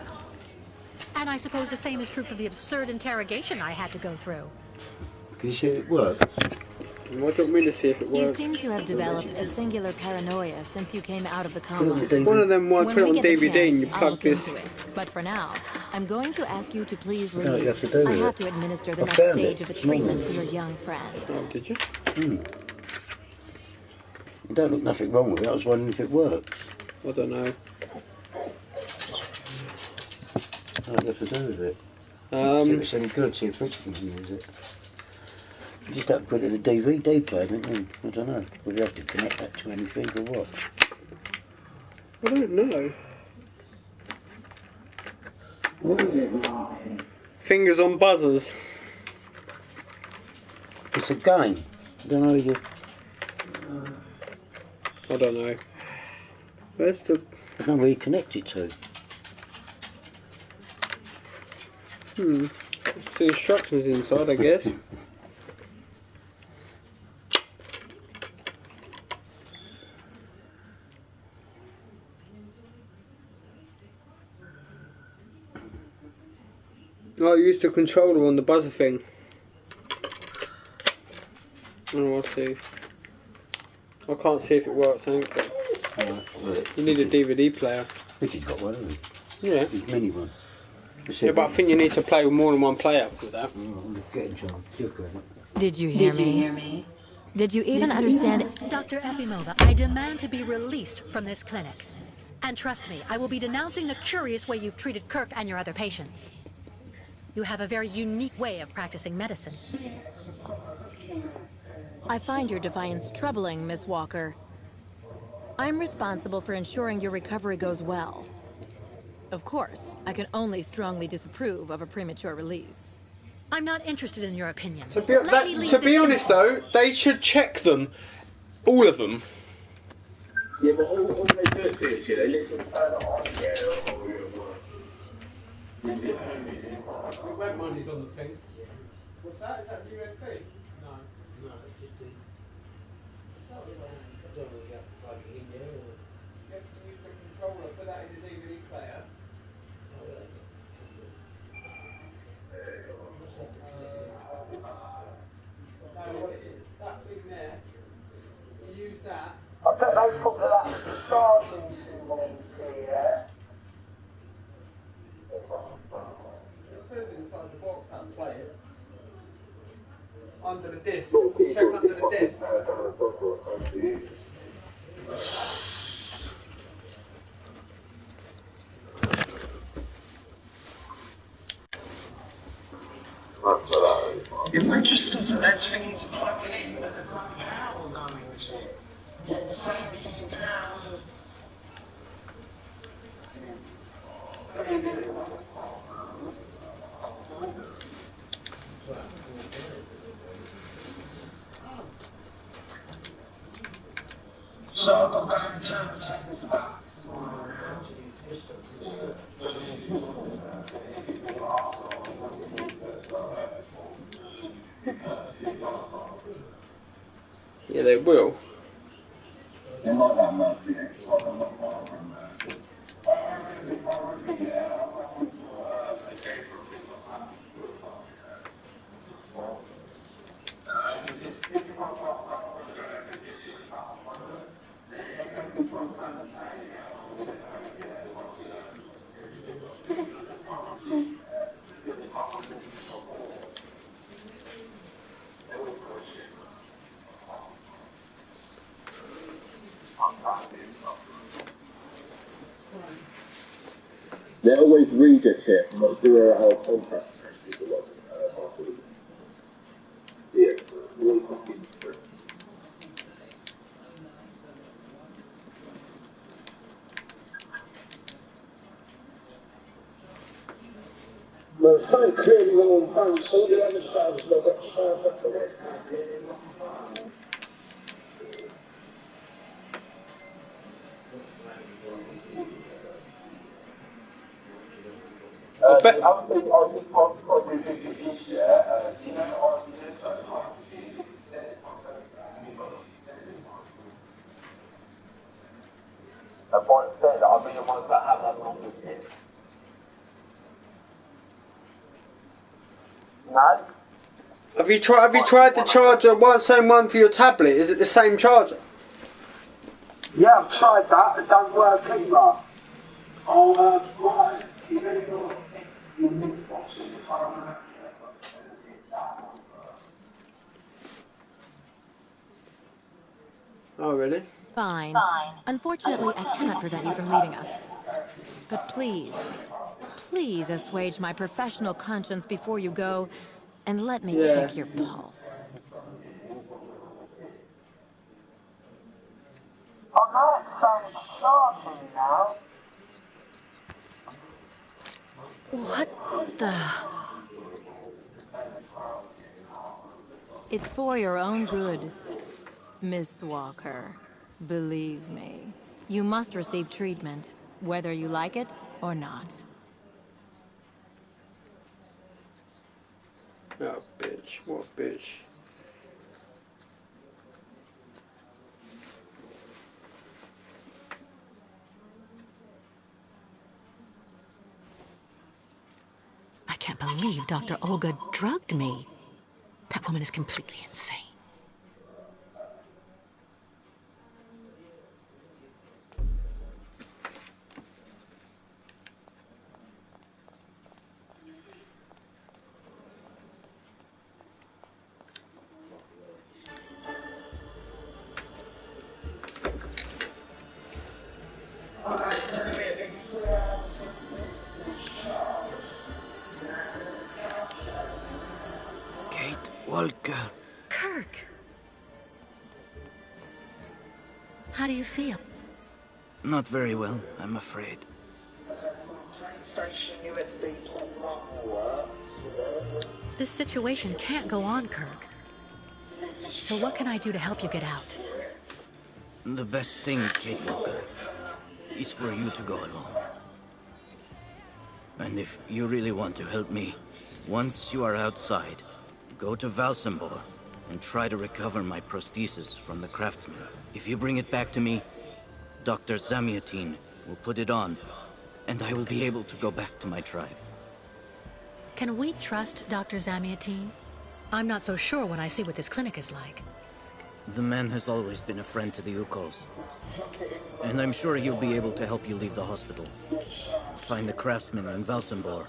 And I suppose the same is true for the absurd interrogation I had to go through. Can you see if it works? What do you want me to see if it You works? seem to have developed a singular paranoia since you came out of the coma. One of them ones, When put it we on get the DVD and chance, you I'll plug look this. into it. But for now, I'm going to ask you to please I don't know what leave. you have to do I with have it. to administer the I next found stage it of the this treatment morning. to your young friend. Oh, did you? You don't look nothing wrong with it. I was wondering if it works. I don't know. I don't know what you have to do with it. See if it's any good, see if Richard can use it. You just have to put it in a DVD player, don't you? I don't know. Would you have to connect that to anything or what? I don't know. What is it? Fingers on buzzers. It's a game. I don't know you. I don't know. Where's the... I don't know where you connect it to. It's the instructions inside, I guess. Oh, I used the controller on the buzzer thing. Oh, I'll see. I can't see if it works, I think. You need a DVD player. Richard's got one, hasn't he? Yeah. His mini one. Yeah, but I think you need to play with more than one player with that. Did you hear me? Did you even understand? Dr. Efimova, I demand to be released from this clinic. And trust me, I will be denouncing the curious way you've treated Kirk and your other patients. You have a very unique way of practicing medicine. I find your defiance troubling, Miss Walker. I'm responsible for ensuring your recovery goes well. Of course, I can only strongly disapprove of a premature release. I'm not interested in your opinion. To be honest though, they should check them. All of them. Yeah, but all they do it, they literally turn it on, The web money's on the thing. What's that? Is that USB? No. No, it's just the... I don't know if you have to plug it in there or... You have to use the controller, put that in the DVD player. No, what it is, that thing there, you use that. I bet they thought that was the charging CC, yeah? It says inside the box how to play it. Under the disc. Check under the disc. It registers that thing to plug it in, but there's no power going to it. The same thing as... So I've got to go and check this out. Yeah, they will. They're not that much, yeah. They always read a check, not 0 hour contract. Yeah, really fucking true. Well, something clearly wrong on the phone, so the other side has not got the sound up to it. I bet. I was just probably thinking this year, you know, but instead, I'll be the ones that have that longer tip. No? Have you tried the charger, same one for your tablet? Is it the same charger? Yeah, I've tried that. It don't work either. Oh, right. Oh, really? Fine. Unfortunately, I cannot prevent you from leaving us. But please, please assuage my professional conscience before you go, and let me Yeah. check your pulse. I know it sounds charging now. What the... It's for your own good, Miss Walker. Believe me, you must receive treatment, whether you like it or not. Oh, bitch. What a bitch. I can't believe Dr. Olga drugged me. That woman is completely insane. Kate Walker. Kirk! How do you feel? Not very well, I'm afraid. This situation can't go on, Kirk. So what can I do to help you get out? The best thing, Kate Walker, is for you to go alone. And if you really want to help me, once you are outside, go to Valsambor and try to recover my prosthesis from the craftsman. If you bring it back to me, Dr. Zamiatin will put it on, and I will be able to go back to my tribe. Can we trust Dr. Zamiatin? I'm not so sure when I see what this clinic is like. The man has always been a friend to the Ukols. And I'm sure he'll be able to help you leave the hospital. And find the craftsman in Valsambor.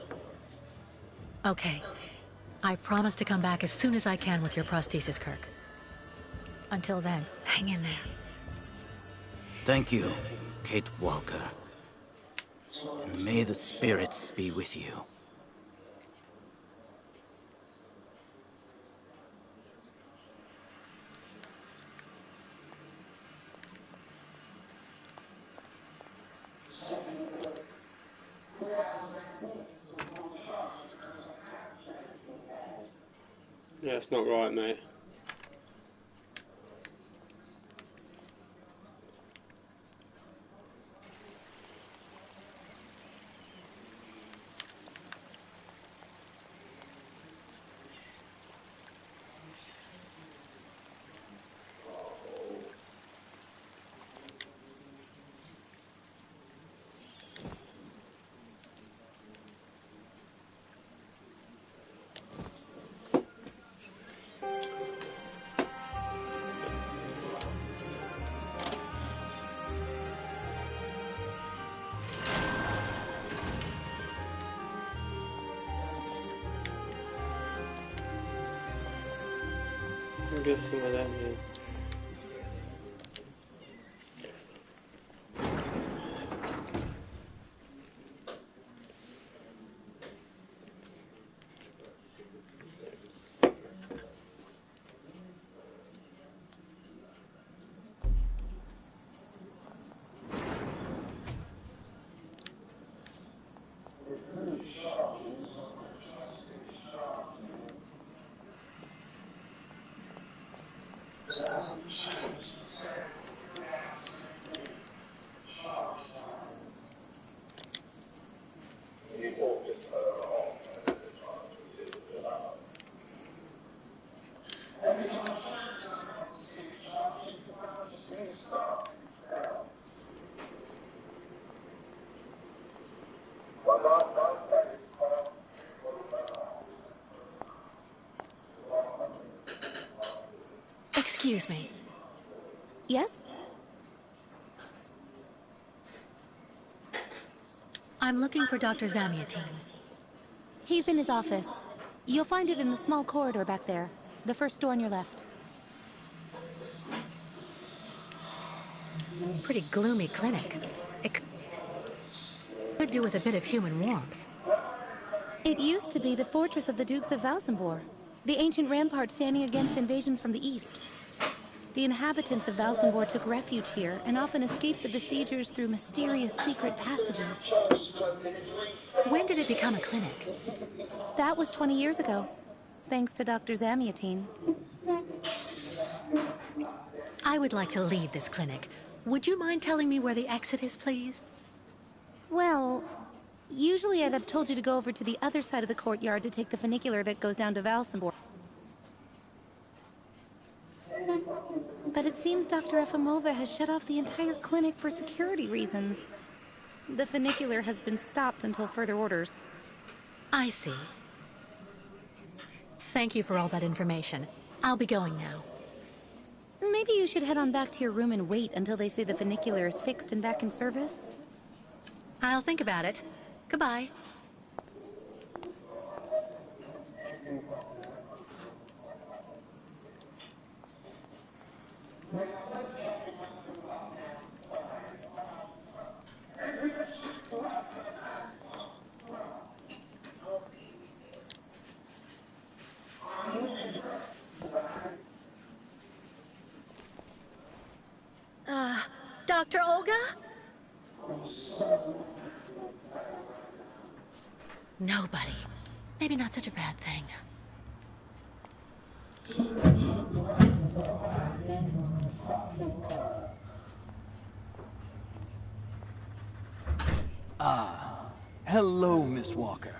Okay. I promise to come back as soon as I can with your prosthesis, Kirk. Until then, hang in there. Thank you, Kate Walker. And may the spirits be with you. Yeah, it's not right, mate. I'm guessing what that means. Excuse me. Yes? I'm looking for Dr. Zamiatine. He's in his office. You'll find it in the small corridor back there. The first door on your left. Pretty gloomy clinic. It could do with a bit of human warmth. It used to be the fortress of the Dukes of Valsambor, the ancient rampart standing against invasions from the east. The inhabitants of Valsambor took refuge here and often escaped the besiegers through mysterious secret passages. When did it become a clinic? That was 20 years ago, thanks to Dr. Zamiatine. I would like to leave this clinic. Would you mind telling me where the exit is, please? Well, usually I'd have told you to go over to the other side of the courtyard to take the funicular that goes down to Valsambor. But it seems Dr. Efimova has shut off the entire clinic for security reasons. The funicular has been stopped until further orders. I see. Thank you for all that information. I'll be going now. Maybe you should head on back to your room and wait until they say the funicular is fixed and back in service. I'll think about it. Goodbye. Dr. Olga? Nobody. Maybe not such a bad thing. Hello, Miss Walker.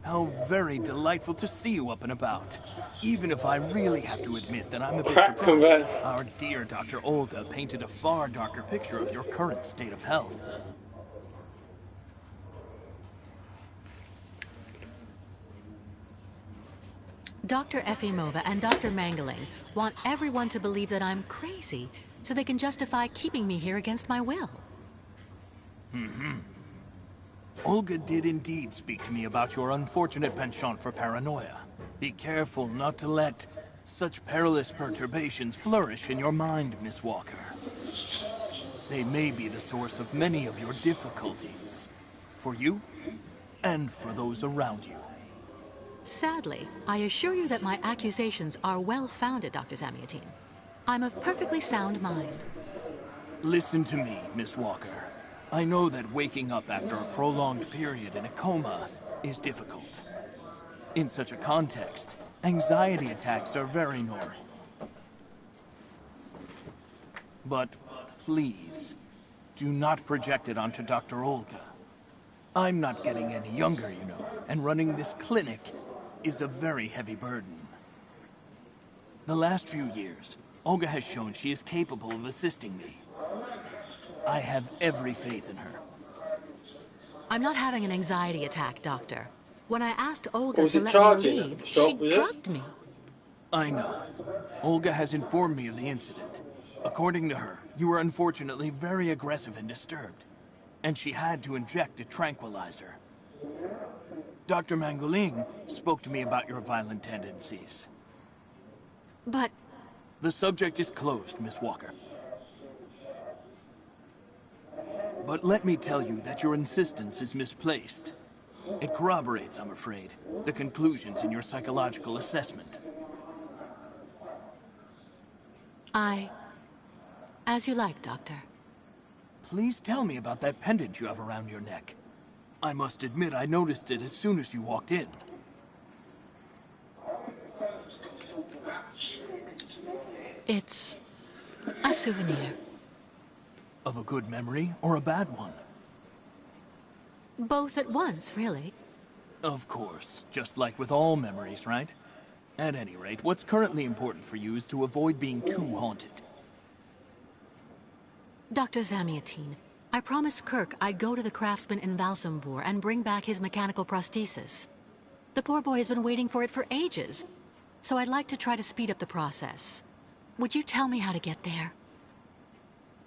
How very delightful to see you up and about. Even if I really have to admit that I'm a bit surprised. Our dear Dr. Olga painted a far darker picture of your current state of health. Dr. Efimova and Dr. Mangling want everyone to believe that I'm crazy, so they can justify keeping me here against my will. Olga did indeed speak to me about your unfortunate penchant for paranoia. Be careful not to let such perilous perturbations flourish in your mind, Miss Walker. They may be the source of many of your difficulties. For you, and for those around you. Sadly, I assure you that my accusations are well-founded, Dr. Zamiatine. I'm of perfectly sound mind. Listen to me, Miss Walker. I know that waking up after a prolonged period in a coma is difficult. In such a context, anxiety attacks are very normal. But please, do not project it onto Dr. Olga. I'm not getting any younger, you know, and running this clinic is a very heavy burden. The last few years, Olga has shown she is capable of assisting me. I have every faith in her. I'm not having an anxiety attack, Doctor. When I asked Olga to let me leave, she drugged me. I know. Olga has informed me of the incident. According to her, you were unfortunately very aggressive and disturbed, and she had to inject a tranquilizer. Dr. Mangling spoke to me about your violent tendencies. But... The subject is closed, Miss Walker. But let me tell you that your insistence is misplaced. It corroborates, I'm afraid, the conclusions in your psychological assessment. As you like, Doctor. Please tell me about that pendant you have around your neck. I must admit I noticed it as soon as you walked in. It's a souvenir. Of a good memory or a bad one? Both at once, really. Of course, just like with all memories, right? At any rate, what's currently important for you is to avoid being too haunted. Dr. Zamiatine, I promised Kirk I'd go to the craftsman in Valsambor and bring back his mechanical prosthesis. The poor boy has been waiting for it for ages, so I'd like to try to speed up the process. Would you tell me how to get there?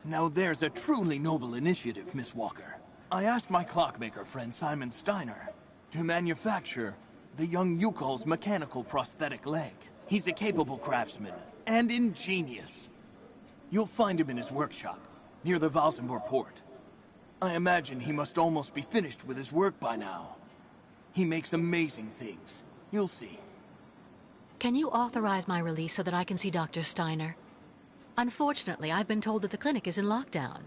Now there's a truly noble initiative, Miss Walker. I asked my clockmaker friend Simon Steiner to manufacture the young Yukol's mechanical prosthetic leg. He's a capable craftsman and ingenious. You'll find him in his workshop, near the Valsenborg port. I imagine he must almost be finished with his work by now. He makes amazing things. You'll see. Can you authorize my release so that I can see Dr. Steiner? Unfortunately, I've been told that the clinic is in lockdown.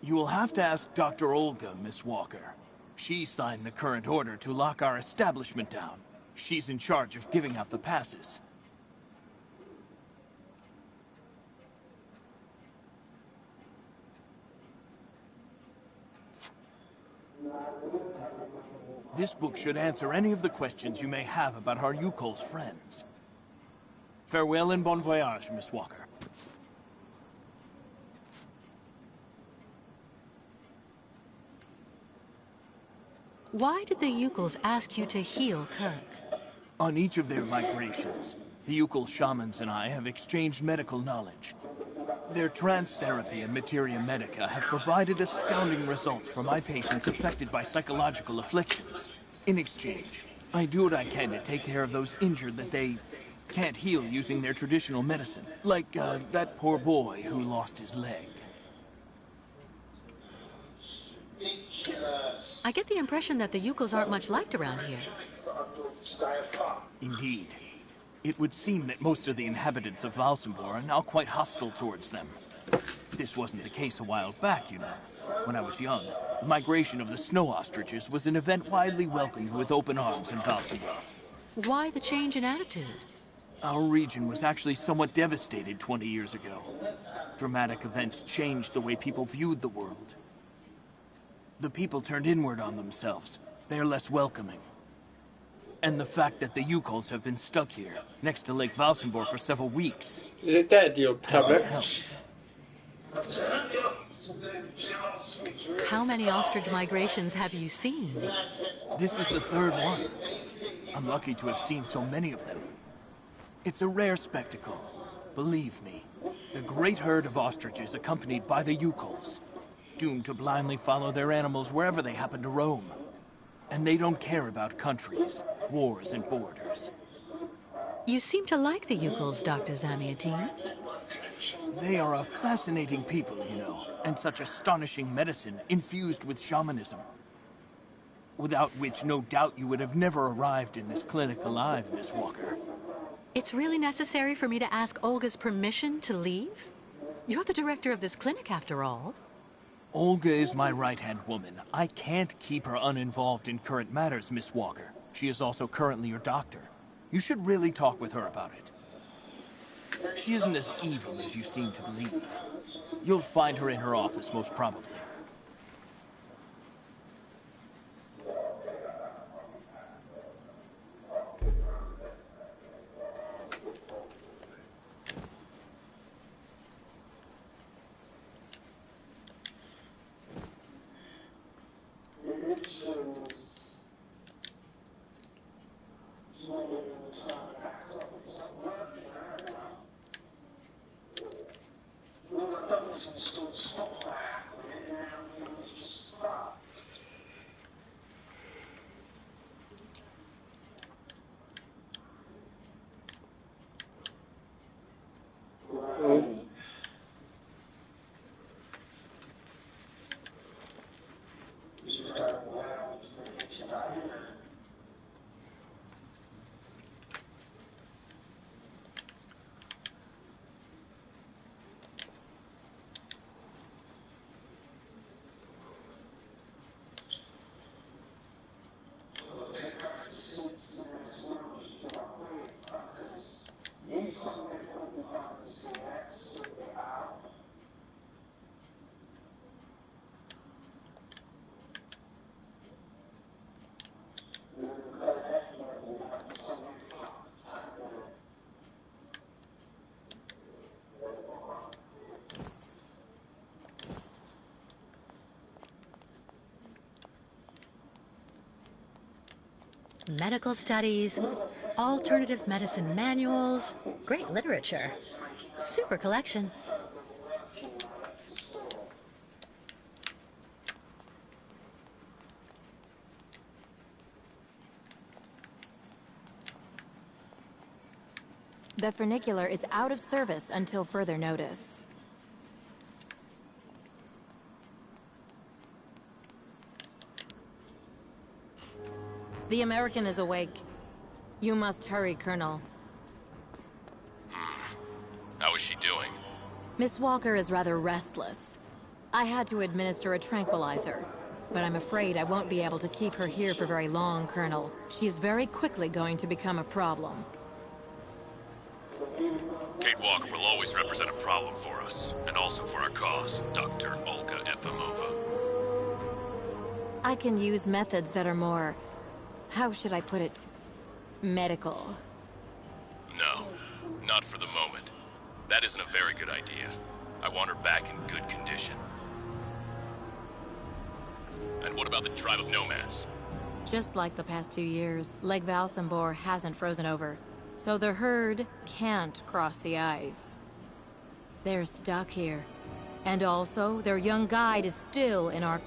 You will have to ask Dr. Olga, Miss Walker. She signed the current order to lock our establishment down. She's in charge of giving out the passes. This book should answer any of the questions you may have about our Yukol's friends. Farewell and bon voyage, Miss Walker. Why did the Yukols ask you to heal Kirk? On each of their migrations, the Yukol shamans and I have exchanged medical knowledge. Their trance therapy and materia medica have provided astounding results for my patients affected by psychological afflictions. In exchange, I do what I can to take care of those injured that they can't heal using their traditional medicine. Like, that poor boy who lost his leg. I get the impression that the Yukols aren't much liked around here. Indeed. It would seem that most of the inhabitants of Valsenborg are now quite hostile towards them. This wasn't the case a while back, you know. When I was young, the migration of the snow ostriches was an event widely welcomed with open arms in Valsenborg. Why the change in attitude? Our region was actually somewhat devastated 20 years ago. Dramatic events changed the way people viewed the world. The people turned inward on themselves. They are less welcoming. And the fact that the Yukols have been stuck here, next to Lake Valsenborg for several weeks, Is it dead, your hasn't tablet? helped. How many ostrich migrations have you seen? This is the third one. I'm lucky to have seen so many of them. It's a rare spectacle. Believe me, the great herd of ostriches accompanied by the Yukols, doomed to blindly follow their animals wherever they happen to roam. And they don't care about countries, wars, and borders. You seem to like the Yukols, Dr. Zamiatin. They are a fascinating people, you know, and such astonishing medicine infused with shamanism. Without which, no doubt, you would have never arrived in this clinic alive, Miss Walker. It's really necessary for me to ask Olga's permission to leave? You're the director of this clinic, after all. Olga is my right-hand woman. I can't keep her uninvolved in current matters, Miss Walker. She is also currently your doctor. You should really talk with her about it. She isn't as evil as you seem to believe. You'll find her in her office, most probably. Medical studies, alternative medicine manuals, great literature. Super collection. The funicular is out of service until further notice. The American is awake. You must hurry, Colonel. How is she doing? Miss Walker is rather restless. I had to administer a tranquilizer, but I'm afraid I won't be able to keep her here for very long, Colonel. She is very quickly going to become a problem. Kate Walker will always represent a problem for us, and also for our cause, Dr. Olga Efimova. I can use methods that are more... how should I put it? Medical. No, not for the moment. That isn't a very good idea. I want her back in good condition. And what about the tribe of nomads? Just like the past 2 years, Lake Valsambor hasn't frozen over, so the herd can't cross the ice. They're stuck here. And also, their young guide is still in our...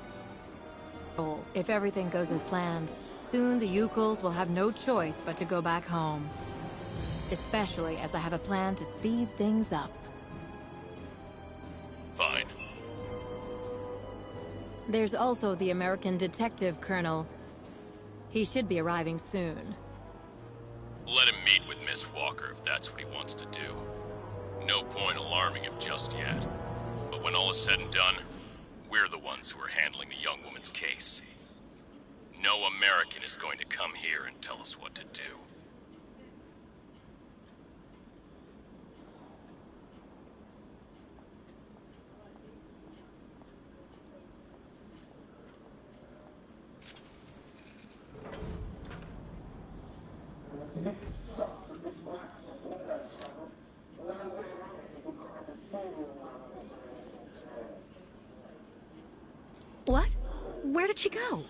If everything goes as planned, soon the Yukuls will have no choice but to go back home. Especially as I have a plan to speed things up. Fine. There's also the American detective, Colonel. He should be arriving soon. Let him meet with Miss Walker if that's what he wants to do. No point alarming him just yet. But when all is said and done, we're the ones who are handling the young woman's case. No American is going to come here and tell us what to do. What? Where did she go?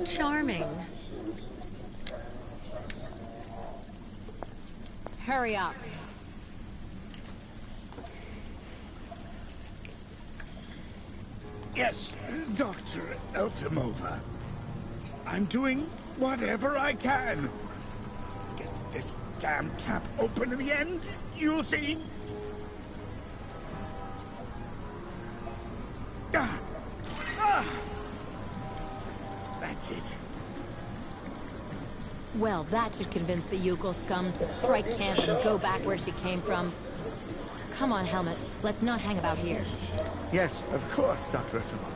Charming. Hurry up. Yes, Dr. Elfimova. I'm doing whatever I can. Get this damn tap open in the end, you'll see. That's it. Well, that should convince the Yukel scum to strike camp and go back where she came from. Come on, Helmut. Let's not hang about here. Yes, of course, Dr. Elfimova.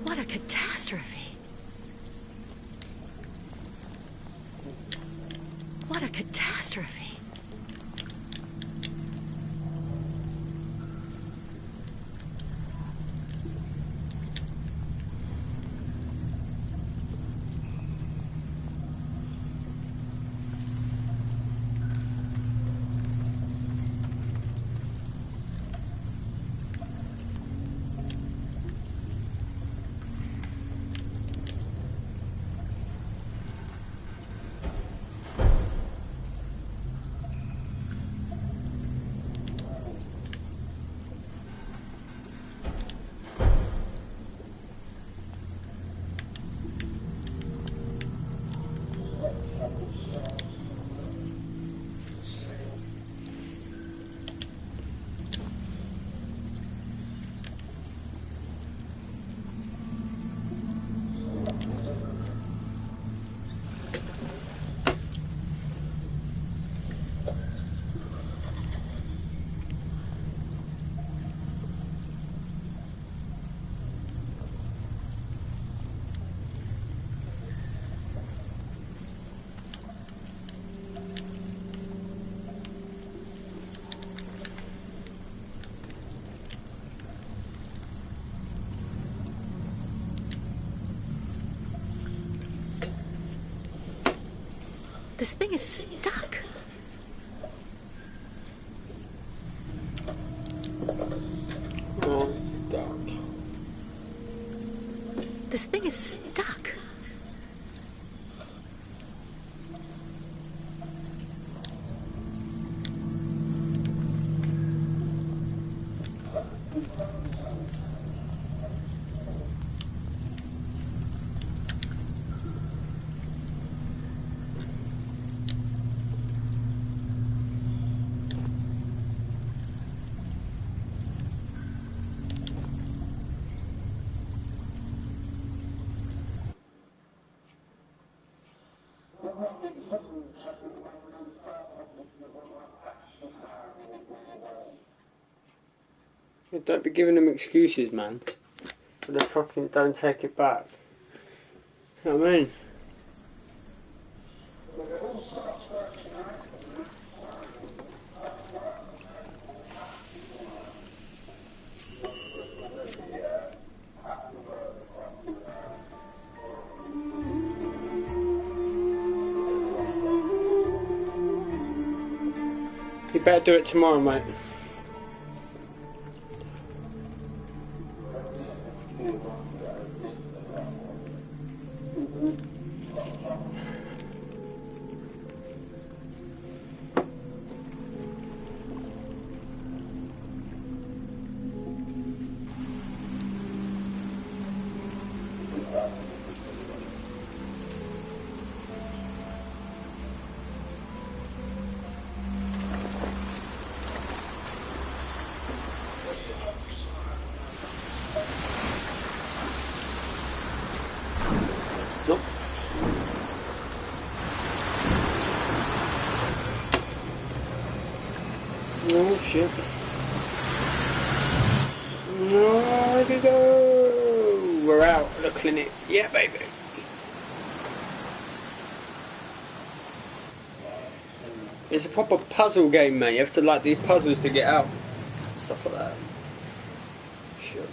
What a catastrophe. What a catastrophe. This thing is stuck. Oh, stuck. This thing is stuck. Don't be giving them excuses, man. But they fucking don't take it back. You know what I mean? You better do it tomorrow, mate. ship. No, we go. We're out of the clinic. Yeah, baby. It's a proper puzzle game, mate. You have to like do puzzles to get out. Stuff like that. Shut up.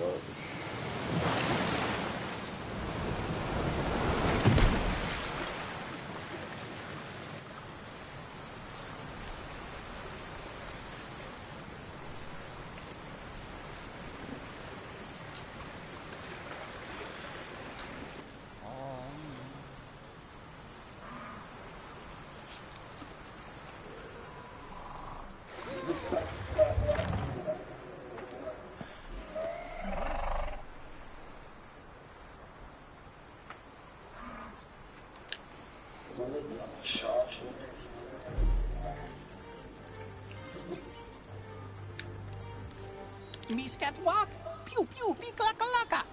Miss Catwalk, pew pew, piklaka.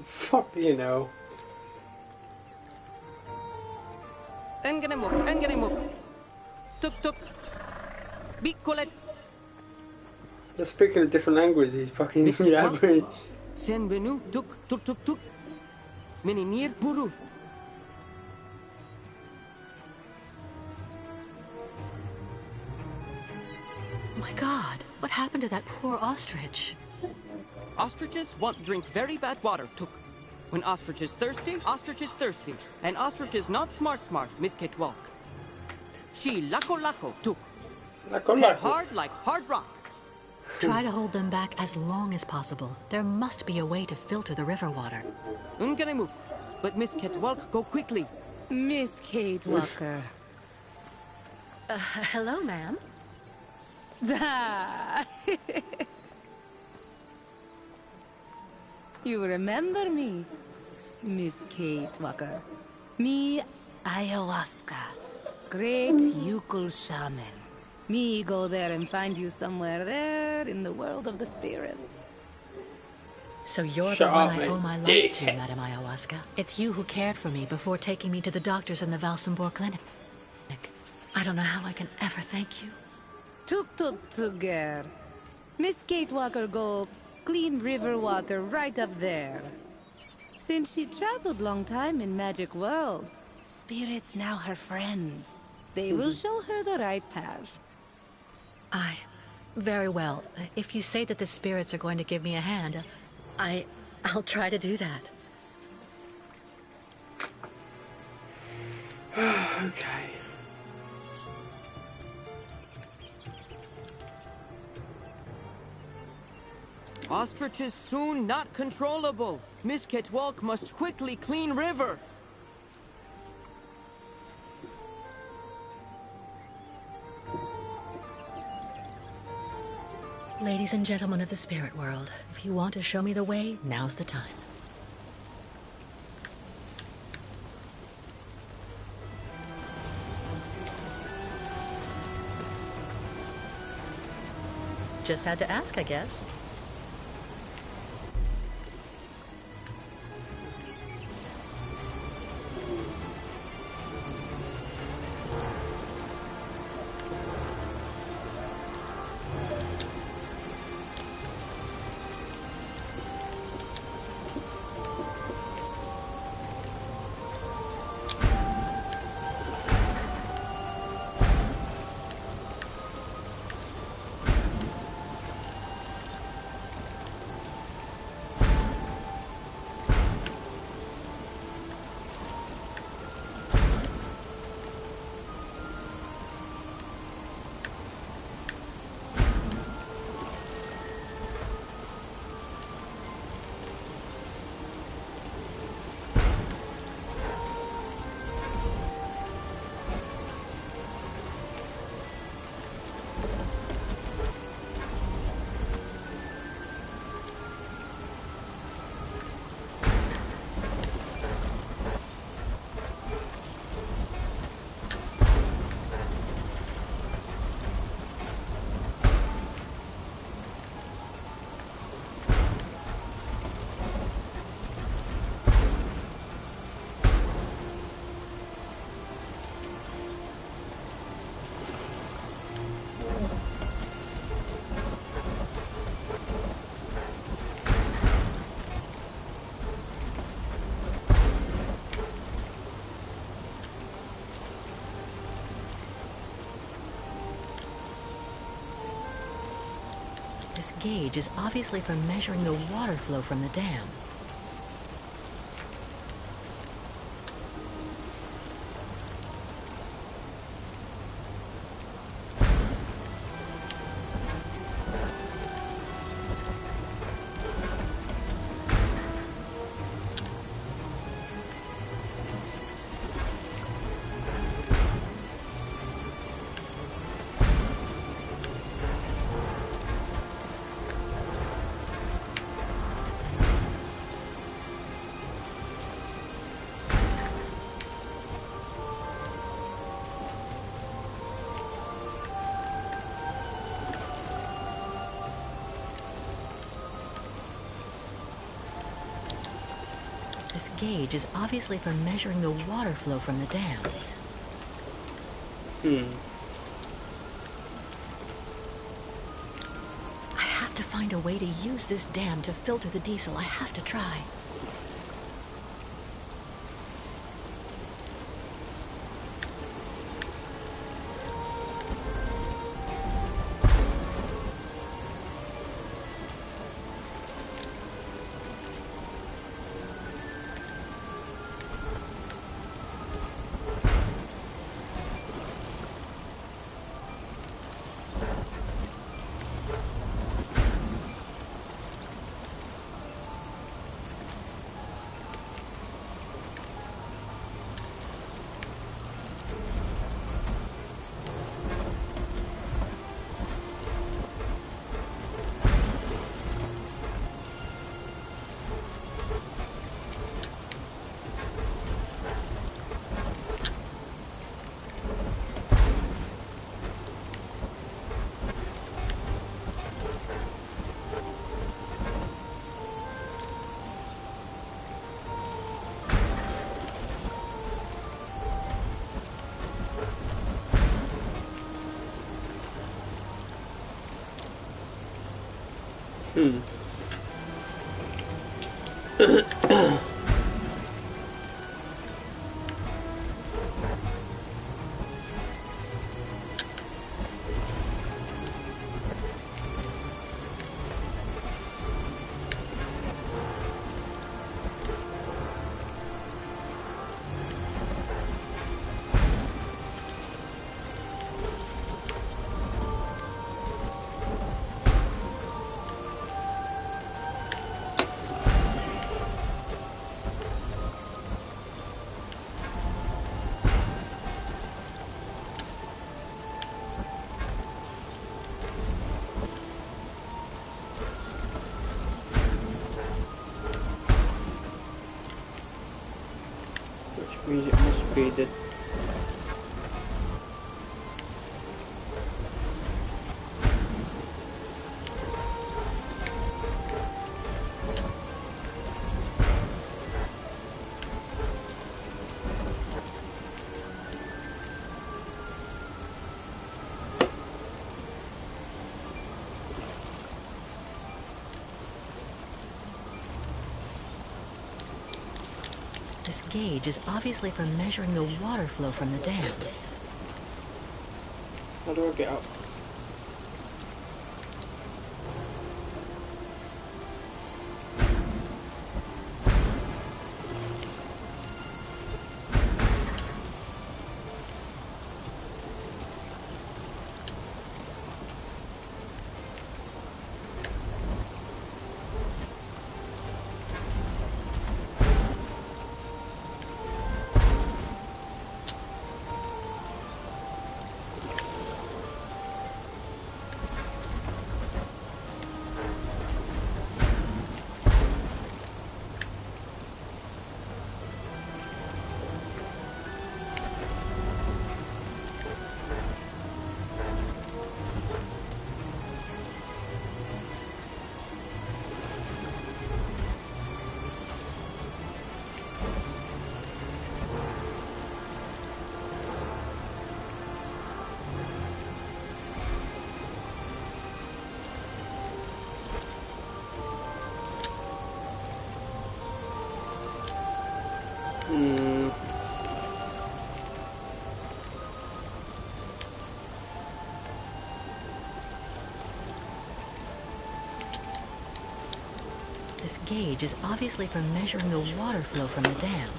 Fuck, you know. Engenemuk. Tuk tuk. Bikolet. They're speaking a different language, these fucking yabbing. Senvenu tuk tuk tuk tuk. Meninir buruf. My God, what happened to that poor ostrich? Ostriches won't drink very bad water, Tuk. When ostrich is thirsty, ostrich is thirsty. And ostrich is not smart, Miss Kitwalk. She lako, Tuk. Head hard like hard rock. Try to hold them back as long as possible. There must be a way to filter the river water. Unganemuk. But Miss Kitwalk, go quickly. Miss Kate Walker. Hello, ma'am. You remember me, Miss Kate Walker. Me, ayahuasca. Great Yukul shaman. Me go there and find you somewhere there in the world of the spirits. So you're the one I owe my life to, Madame Ayahuasca. It's you who cared for me before taking me to the doctors in the Valsambor clinic. I don't know how I can ever thank you. Tuk, girl. Miss Kate Walker go clean river water right up there. Since she traveled long time in magic world, spirits now her friends. They will show her the right path. Very well. If you say that the spirits are going to give me a hand, I'll try to do that. Okay. Ostrich is soon not controllable. Miss Kitwalk must quickly clean river. Ladies and gentlemen of the spirit world, if you want to show me the way, now's the time. Just had to ask, I guess. gauge is obviously for measuring the water flow from the dam. This gauge is obviously for measuring the water flow from the dam. I have to find a way to use this dam to filter the diesel. I have to try. Means it must be the This gauge is obviously for measuring the water flow from the dam. How do I get up? gauge is obviously for measuring the water flow from the dam.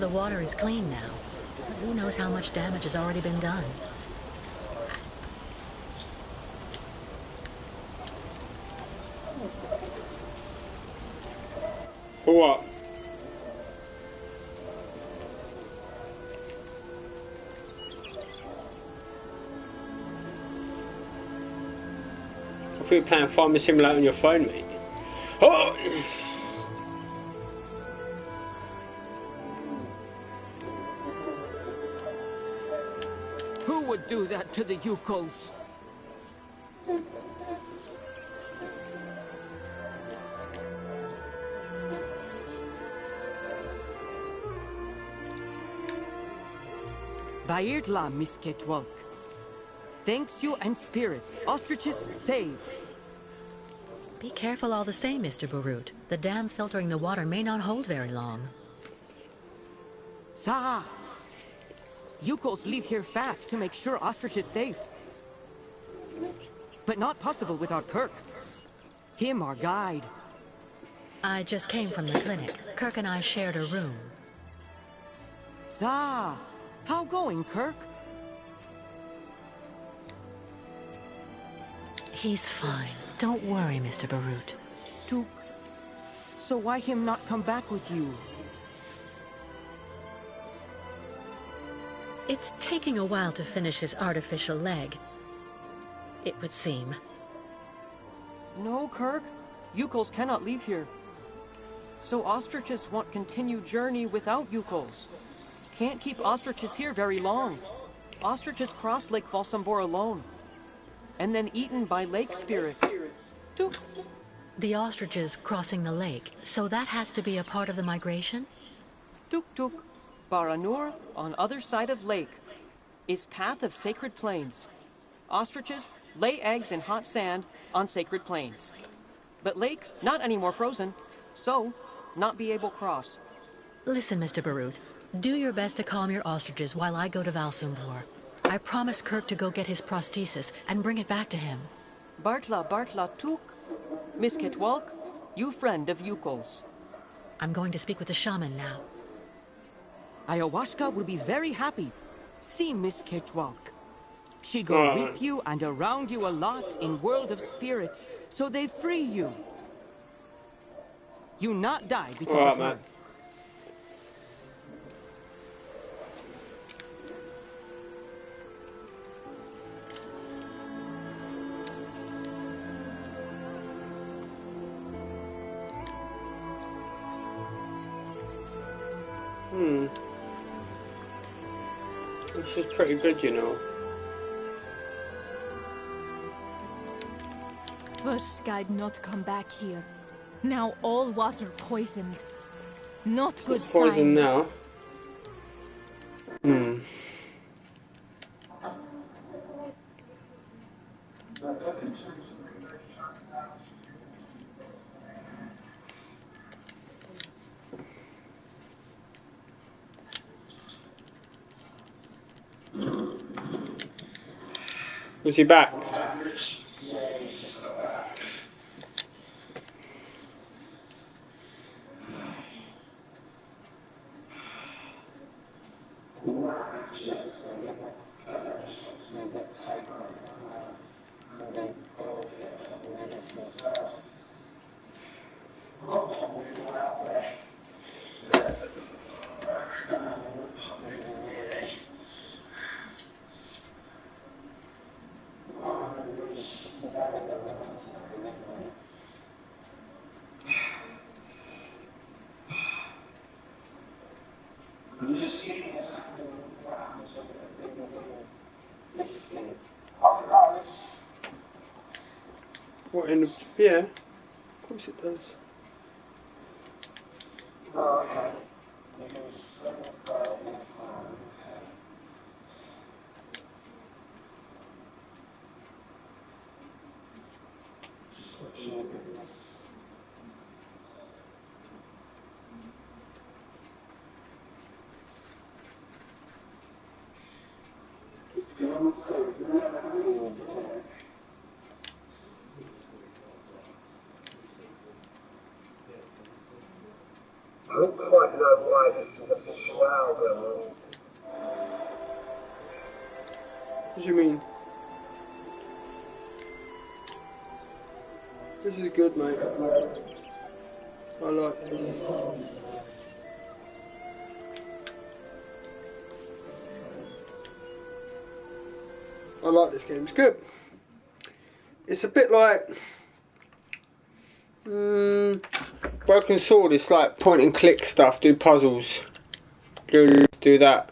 The water is clean now. Who knows how much damage has already been done? For what? I think you're playing Farming Simulator on your phone, mate. Oh! Who would do that to the Yukos? Bairtla, Miss Ketwalk. Thanks you and spirits. Ostriches saved. Be careful all the same, Mr. Barut. The dam filtering the water may not hold very long. Sa! Yukos leave here fast to make sure Ostrich is safe. But not possible without Kirk. Him, our guide. I just came from the clinic. Kirk and I shared a room. Sa! How going, Kirk? He's fine. Don't worry, Mr. Barut. Took. So why him not come back with you? It's taking a while to finish his artificial leg. It would seem. No, Kirk. Yukos cannot leave here. So ostriches want continued journey without Yukos. Can't keep ostriches here very long. Ostriches cross Lake Valsambor alone. And then eaten by lake spirits. Took. The ostriches crossing the lake, so that has to be a part of the migration? Tuk. Baranur, on other side of lake, is path of sacred plains. Ostriches lay eggs in hot sand on sacred plains. But lake, not anymore frozen, so not be able cross. Listen, Mr. Barut, do your best to calm your ostriches while I go to Valsumbor. I promised Kirk to go get his prosthesis and bring it back to him. Bartla, Tuk. Miss Ketwalk, you friend of Yukos. I'm going to speak with the shaman now. Ayahuasca will be very happy. See Miss Ketwalk. She go with you and around you a lot in world of spirits, so they free you. You not die because of her. This is pretty good, you know. First guide not come back here. Now all water poisoned. Not good signs. Poison now. Was he back? What in the... yeah, of course it does. I don't quite know why this is an official album. What do you mean? This is good, mate. I like this. I like this game. It's good. It's a bit like Broken Sword. It's like point and click stuff. Do puzzles. Do that.